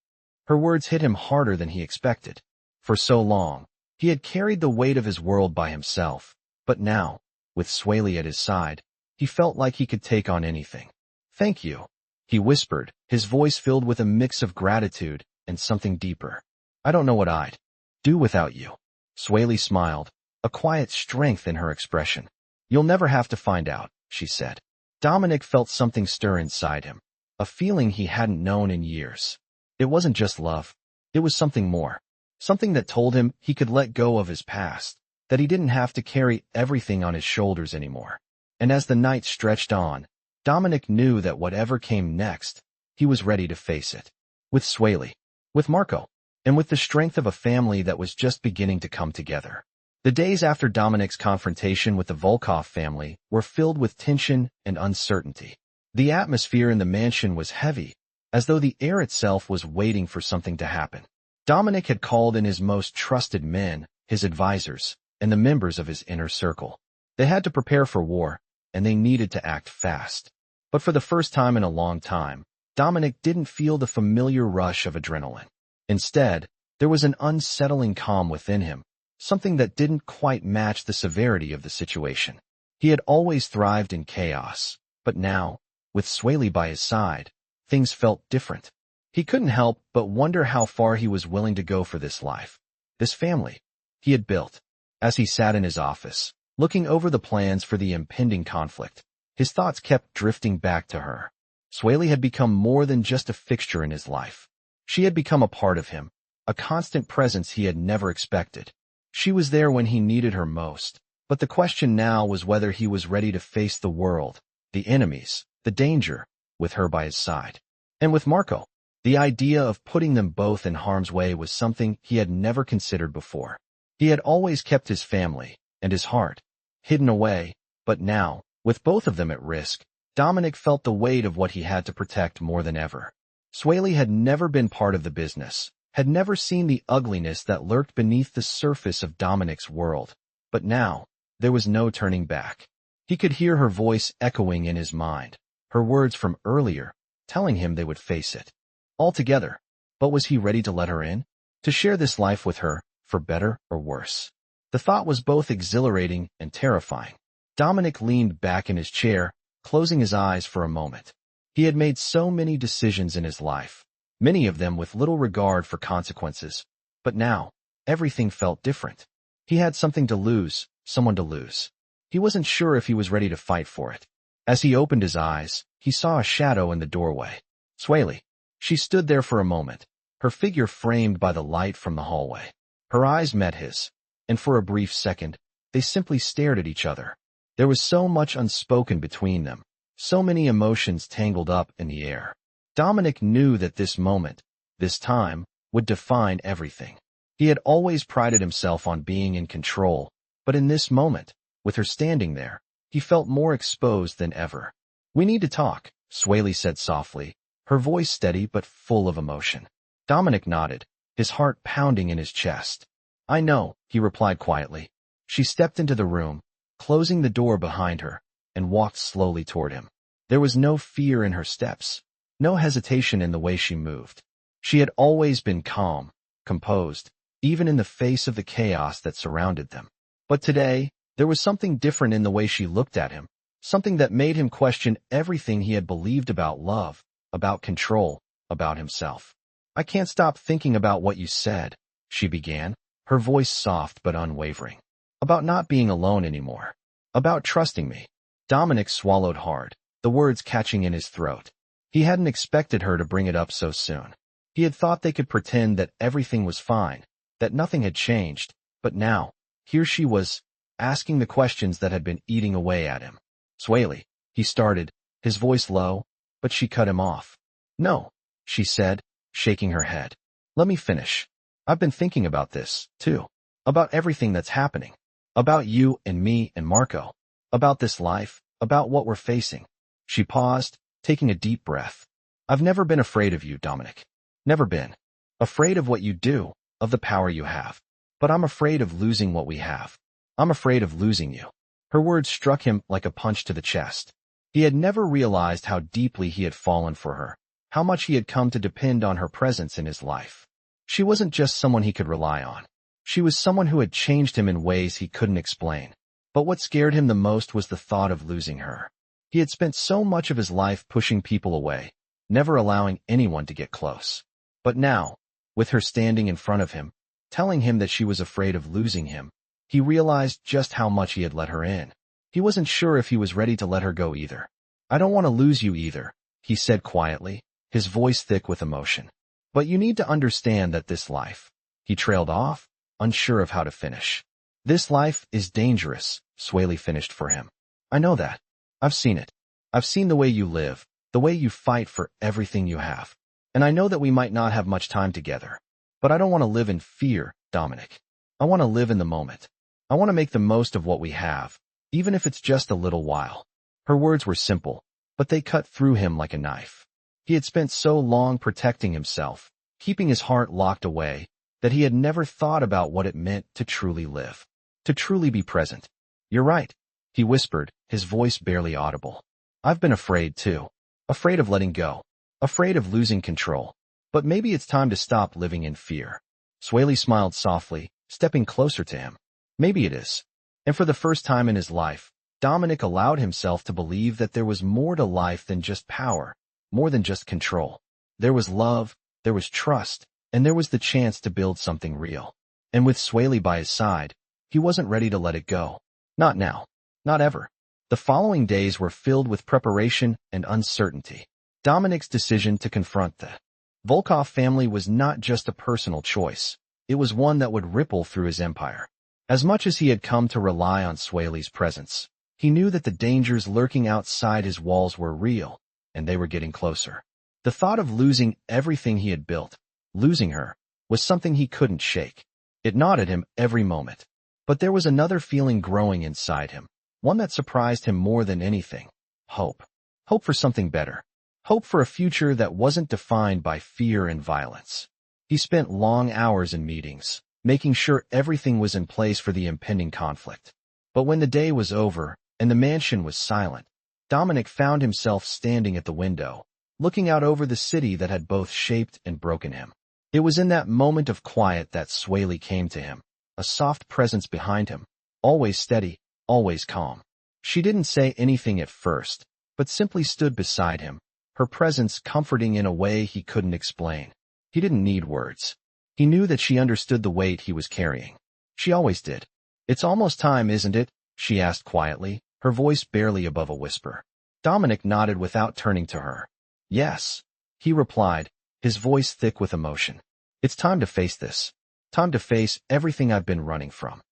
Her words hit him harder than he expected. For so long, he had carried the weight of his world by himself, but now, with Sueli at his side, he felt like he could take on anything. "Thank you," he whispered, his voice filled with a mix of gratitude and something deeper. "I don't know what I'd do without you." Sueli smiled, a quiet strength in her expression. "You'll never have to find out," she said. Dominic felt something stir inside him, a feeling he hadn't known in years. It wasn't just love. It was something more. Something that told him he could let go of his past, that he didn't have to carry everything on his shoulders anymore. And as the night stretched on, Dominic knew that whatever came next, he was ready to face it. With Sueli, with Marco, and with the strength of a family that was just beginning to come together. The days after Dominic's confrontation with the Volkov family were filled with tension and uncertainty. The atmosphere in the mansion was heavy, as though the air itself was waiting for something to happen. Dominic had called in his most trusted men, his advisors, and the members of his inner circle. They had to prepare for war, and they needed to act fast. But for the first time in a long time, Dominic didn't feel the familiar rush of adrenaline. Instead, there was an unsettling calm within him, something that didn't quite match the severity of the situation. He had always thrived in chaos, but now, with Sueli by his side, things felt different. He couldn't help but wonder how far he was willing to go for this life, this family he had built. As he sat in his office, looking over the plans for the impending conflict, his thoughts kept drifting back to her. Sueli had become more than just a fixture in his life. She had become a part of him, a constant presence he had never expected. She was there when he needed her most, but the question now was whether he was ready to face the world, the enemies, the danger, with her by his side. And with Marco, the idea of putting them both in harm's way was something he had never considered before. He had always kept his family, and his heart, hidden away, but now, with both of them at risk, Dominic felt the weight of what he had to protect more than ever. Sueli had never been part of the business, had never seen the ugliness that lurked beneath the surface of Dominic's world. But now, there was no turning back. He could hear her voice echoing in his mind, her words from earlier, telling him they would face it all together. But was he ready to let her in? To share this life with her, for better or worse? The thought was both exhilarating and terrifying. Dominic leaned back in his chair, closing his eyes for a moment. He had made so many decisions in his life, many of them with little regard for consequences. But now, everything felt different. He had something to lose, someone to lose. He wasn't sure if he was ready to fight for it. As he opened his eyes, he saw a shadow in the doorway. Sueli. She stood there for a moment, her figure framed by the light from the hallway. Her eyes met his, and for a brief second, they simply stared at each other. There was so much unspoken between them, so many emotions tangled up in the air. Dominic knew that this moment, this time, would define everything. He had always prided himself on being in control, but in this moment, with her standing there, he felt more exposed than ever. "We need to talk," Sueli said softly, her voice steady but full of emotion. Dominic nodded, his heart pounding in his chest. "I know," he replied quietly. She stepped into the room, closing the door behind her, and walked slowly toward him. There was no fear in her steps, no hesitation in the way she moved. She had always been calm, composed, even in the face of the chaos that surrounded them. But today, there was something different in the way she looked at him, something that made him question everything he had believed about love, about control, about himself. "I can't stop thinking about what you said," she began, her voice soft but unwavering. "About not being alone anymore. About trusting me." Dominic swallowed hard, the words catching in his throat. He hadn't expected her to bring it up so soon. He had thought they could pretend that everything was fine, that nothing had changed, but now, here she was, asking the questions that had been eating away at him. "Sueli," he started, his voice low, but she cut him off. "No," she said, shaking her head. "Let me finish. I've been thinking about this, too. About everything that's happening. About you and me and Marco. About this life, about what we're facing." She paused, taking a deep breath. "I've never been afraid of you, Dominic. Never been. Afraid of what you do, of the power you have. But I'm afraid of losing what we have. I'm afraid of losing you." Her words struck him like a punch to the chest. He had never realized how deeply he had fallen for her, how much he had come to depend on her presence in his life. She wasn't just someone he could rely on. She was someone who had changed him in ways he couldn't explain. But what scared him the most was the thought of losing her. He had spent so much of his life pushing people away, never allowing anyone to get close. But now, with her standing in front of him, telling him that she was afraid of losing him, he realized just how much he had let her in. He wasn't sure if he was ready to let her go either. "I don't want to lose you either," he said quietly, his voice thick with emotion. "But you need to understand that this life," he trailed off, unsure of how to finish. "This life is dangerous," Sueli finished for him. "I know that. I've seen it. I've seen the way you live, the way you fight for everything you have. And I know that we might not have much time together. But I don't want to live in fear, Dominic. I want to live in the moment. I want to make the most of what we have, even if it's just a little while." Her words were simple, but they cut through him like a knife. He had spent so long protecting himself, keeping his heart locked away, that he had never thought about what it meant to truly live, to truly be present. "You're right," he whispered, his voice barely audible. "I've been afraid too. Afraid of letting go. Afraid of losing control. But maybe it's time to stop living in fear." Sueli smiled softly, stepping closer to him. "Maybe it is." And for the first time in his life, Dominic allowed himself to believe that there was more to life than just power, more than just control. There was love, there was trust, and there was the chance to build something real. And with Sueli by his side, he wasn't ready to let it go. Not now. Not ever. The following days were filled with preparation and uncertainty. Dominic's decision to confront the Volkov family was not just a personal choice. It was one that would ripple through his empire. As much as he had come to rely on Sueli's presence, he knew that the dangers lurking outside his walls were real, and they were getting closer. The thought of losing everything he had built, losing her, was something he couldn't shake. It gnawed at him every moment. But there was another feeling growing inside him, one that surprised him more than anything. Hope. Hope for something better. Hope for a future that wasn't defined by fear and violence. He spent long hours in meetings, making sure everything was in place for the impending conflict. But when the day was over, and the mansion was silent, Dominic found himself standing at the window, looking out over the city that had both shaped and broken him. It was in that moment of quiet that Sueli came to him, a soft presence behind him, always steady, always calm. She didn't say anything at first, but simply stood beside him, her presence comforting in a way he couldn't explain. He didn't need words. He knew that she understood the weight he was carrying. She always did. "It's almost time, isn't it?" she asked quietly, her voice barely above a whisper. Dominic nodded without turning to her. "Yes," he replied, his voice thick with emotion. "It's time to face this. Time to face everything I've been running from."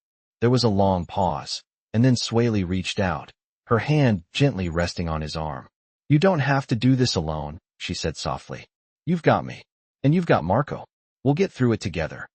There was a long pause, and then Sueli reached out, her hand gently resting on his arm. "You don't have to do this alone," she said softly. "You've got me. And you've got Marco. We'll get through it together."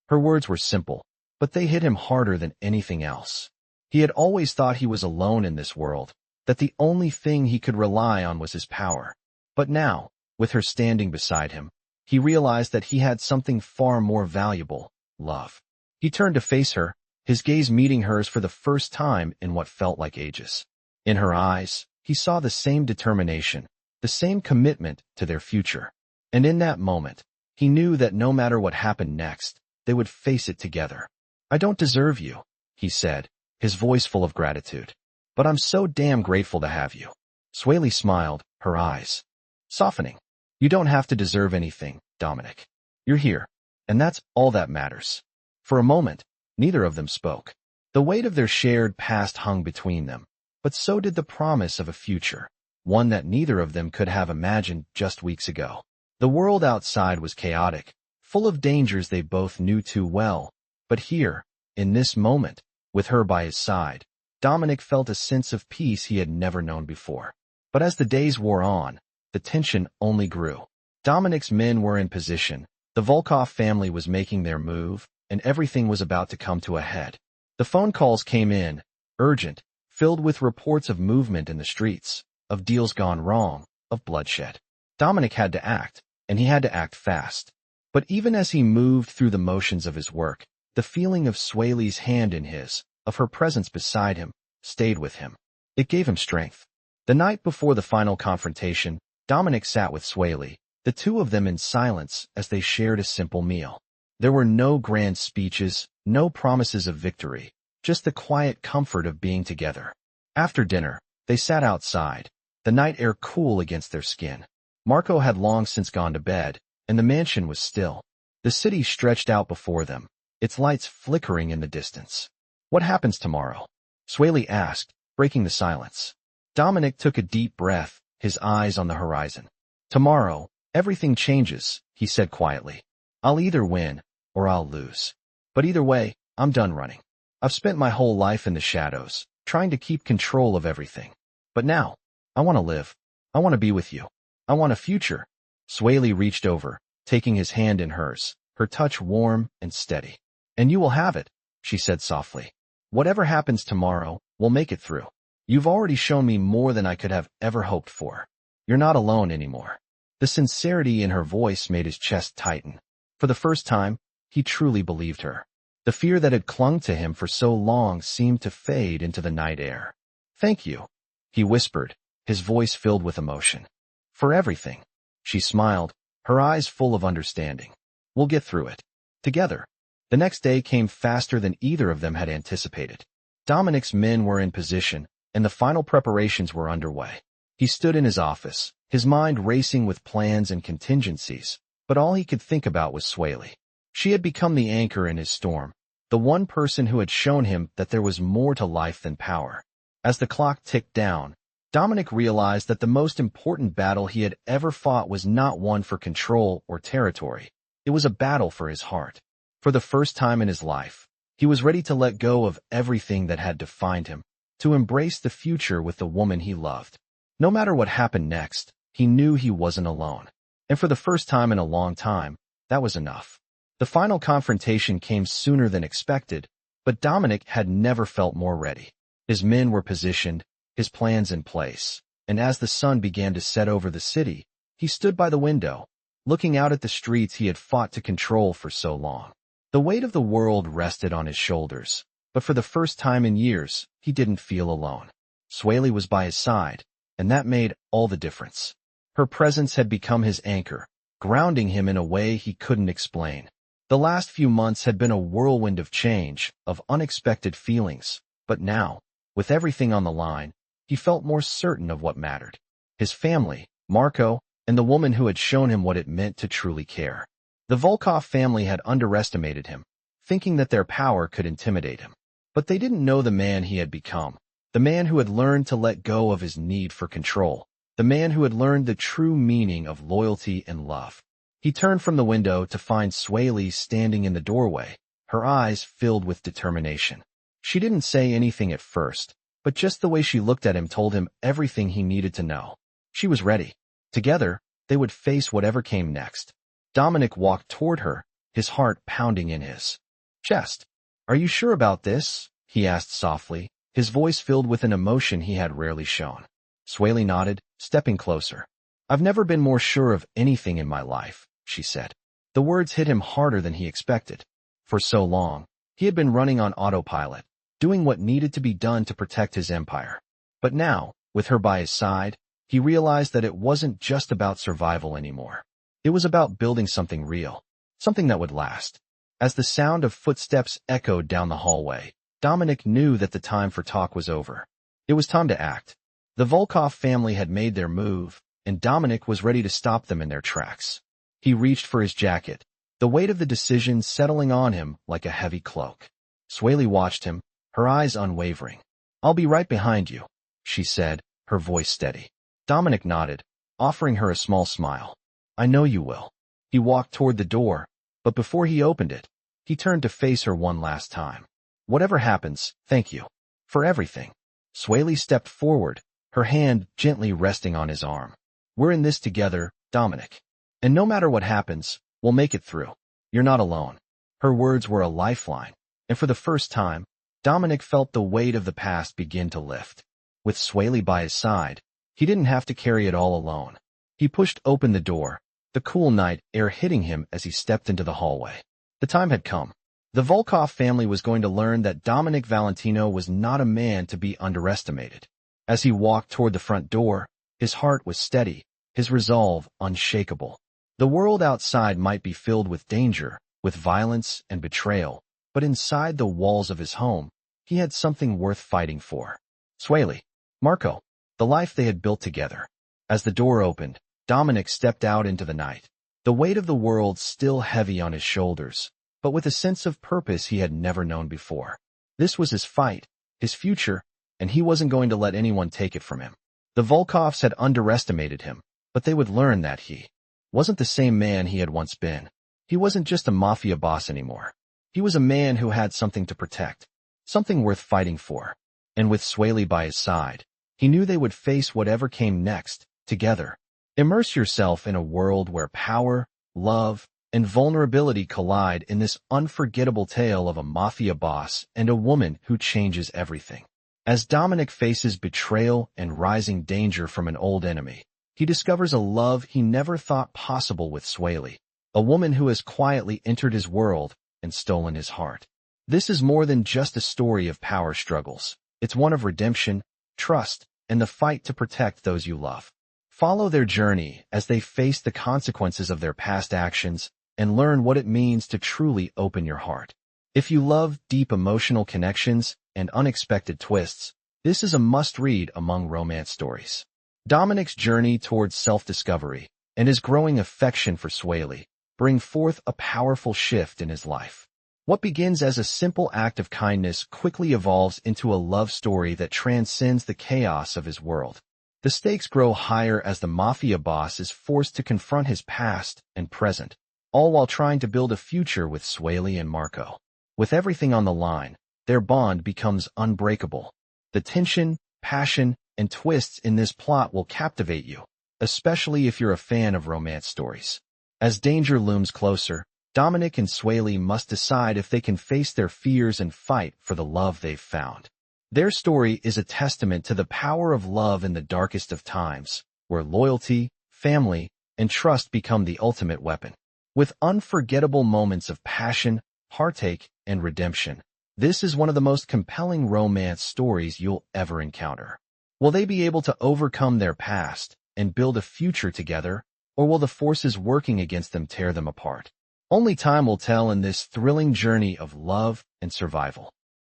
Her words were simple, but they hit him harder than anything else. He had always thought he was alone in this world, that the only thing he could rely on was his power. But now, with her standing beside him, he realized that he had something far more valuable: love. He turned to face her, his gaze meeting hers for the first time in what felt like ages. In her eyes, he saw the same determination, the same commitment to their future. And in that moment, he knew that no matter what happened next, they would face it together. "I don't deserve you," he said, his voice full of gratitude. "But I'm so damn grateful to have you." Sueli smiled, her eyes softening. "You don't have to deserve anything, Dominic. You're here, and that's all that matters." For a moment, neither of them spoke. The weight of their shared past hung between them, but so did the promise of a future, one that neither of them could have imagined just weeks ago. The world outside was chaotic, full of dangers they both knew too well, but here, in this moment, with her by his side, Dominic felt a sense of peace he had never known before. But as the days wore on, the tension only grew. Dominic's men were in position, the Volkov family was making their move, and everything was about to come to a head. The phone calls came in, urgent, filled with reports of movement in the streets, of deals gone wrong, of bloodshed. Dominic had to act, and he had to act fast. But even as he moved through the motions of his work, the feeling of Sueli's hand in his, of her presence beside him, stayed with him. It gave him strength. The night before the final confrontation, Dominic sat with Sueli, the two of them in silence as they shared a simple meal. There were no grand speeches, no promises of victory, just the quiet comfort of being together. After dinner, they sat outside, the night air cool against their skin. Marco had long since gone to bed, and the mansion was still. The city stretched out before them, its lights flickering in the distance. "What happens tomorrow?" Sueli asked, breaking the silence. Dominic took a deep breath, his eyes on the horizon. "Tomorrow, everything changes," he said quietly. "I'll either win, or I'll lose. But either way, I'm done running. I've spent my whole life in the shadows, trying to keep control of everything. But now, I want to live. I want to be with you. I want a future." Sueli reached over, taking his hand in hers, her touch warm and steady. "And you will have it," she said softly. "Whatever happens tomorrow, we'll make it through. You've already shown me more than I could have ever hoped for. You're not alone anymore." The sincerity in her voice made his chest tighten. For the first time, he truly believed her. The fear that had clung to him for so long seemed to fade into the night air. "Thank you," he whispered, his voice filled with emotion. "For everything." She smiled, her eyes full of understanding. "We'll get through it. Together." The next day came faster than either of them had anticipated. Dominic's men were in position, and the final preparations were underway. He stood in his office, his mind racing with plans and contingencies, but all he could think about was Sueli. She had become the anchor in his storm, the one person who had shown him that there was more to life than power. As the clock ticked down, Dominic realized that the most important battle he had ever fought was not one for control or territory. It was a battle for his heart. For the first time in his life, he was ready to let go of everything that had defined him, to embrace the future with the woman he loved. No matter what happened next, he knew he wasn't alone. And for the first time in a long time, that was enough. The final confrontation came sooner than expected, but Dominic had never felt more ready. His men were positioned, his plans in place, and as the sun began to set over the city, he stood by the window, looking out at the streets he had fought to control for so long. The weight of the world rested on his shoulders, but for the first time in years, he didn't feel alone. Sueli was by his side, and that made all the difference. Her presence had become his anchor, grounding him in a way he couldn't explain. The last few months had been a whirlwind of change, of unexpected feelings, but now, with everything on the line, he felt more certain of what mattered. His family, Marco, and the woman who had shown him what it meant to truly care. The Volkov family had underestimated him, thinking that their power could intimidate him. But they didn't know the man he had become, the man who had learned to let go of his need for control, the man who had learned the true meaning of loyalty and love. He turned from the window to find Sueli standing in the doorway, her eyes filled with determination. She didn't say anything at first, but just the way she looked at him told him everything he needed to know. She was ready. Together, they would face whatever came next. Dominic walked toward her, his heart pounding in his chest. "Are you sure about this?" he asked softly, his voice filled with an emotion he had rarely shown. Sueli nodded, stepping closer. "I've never been more sure of anything in my life," she said. The words hit him harder than he expected. For so long, he had been running on autopilot, doing what needed to be done to protect his empire. But now, with her by his side, he realized that it wasn't just about survival anymore. It was about building something real, something that would last. As the sound of footsteps echoed down the hallway, Dominic knew that the time for talk was over. It was time to act. The Volkov family had made their move, and Dominic was ready to stop them in their tracks. He reached for his jacket, the weight of the decision settling on him like a heavy cloak. Sueli watched him, her eyes unwavering. "I'll be right behind you," she said, her voice steady. Dominic nodded, offering her a small smile. "I know you will." He walked toward the door, but before he opened it, he turned to face her one last time. "Whatever happens, thank you. For everything." Sueli stepped forward, her hand gently resting on his arm. "We're in this together, Dominic. And no matter what happens, we'll make it through. You're not alone." Her words were a lifeline, and for the first time, Dominic felt the weight of the past begin to lift. With Sueli by his side, he didn't have to carry it all alone. He pushed open the door, the cool night air hitting him as he stepped into the hallway. The time had come. The Volkov family was going to learn that Dominic Valentino was not a man to be underestimated. As he walked toward the front door, his heart was steady, his resolve unshakable. The world outside might be filled with danger, with violence and betrayal, but inside the walls of his home, he had something worth fighting for. Sueli, Marco, the life they had built together. As the door opened, Dominic stepped out into the night, the weight of the world still heavy on his shoulders, but with a sense of purpose he had never known before. This was his fight, his future, and he wasn't going to let anyone take it from him. The Volkovs had underestimated him, but they would learn that he wasn't the same man he had once been. He wasn't just a mafia boss anymore. He was a man who had something to protect, something worth fighting for. And with Sueli by his side, he knew they would face whatever came next, together. Immerse yourself in a world where power, love, and vulnerability collide in this unforgettable tale of a mafia boss and a woman who changes everything. As Dominic faces betrayal and rising danger from an old enemy, he discovers a love he never thought possible with Sueli, a woman who has quietly entered his world and stolen his heart. This is more than just a story of power struggles. It's one of redemption, trust, and the fight to protect those you love. Follow their journey as they face the consequences of their past actions and learn what it means to truly open your heart. If you love deep emotional connections and unexpected twists, this is a must-read among romance stories. Dominic's journey towards self-discovery and his growing affection for Sueli bring forth a powerful shift in his life. What begins as a simple act of kindness quickly evolves into a love story that transcends the chaos of his world. The stakes grow higher as the mafia boss is forced to confront his past and present, all while trying to build a future with Sueli and Marco. With everything on the line, their bond becomes unbreakable. The tension, passion, and twists in this plot will captivate you, especially if you're a fan of romance stories. As danger looms closer, Dominic and Sueli must decide if they can face their fears and fight for the love they've found. Their story is a testament to the power of love in the darkest of times, where loyalty, family, and trust become the ultimate weapon. With unforgettable moments of passion, heartache, and redemption, this is one of the most compelling romance stories you'll ever encounter. Will they be able to overcome their past and build a future together, or will the forces working against them tear them apart? Only time will tell in this thrilling journey of love and survival.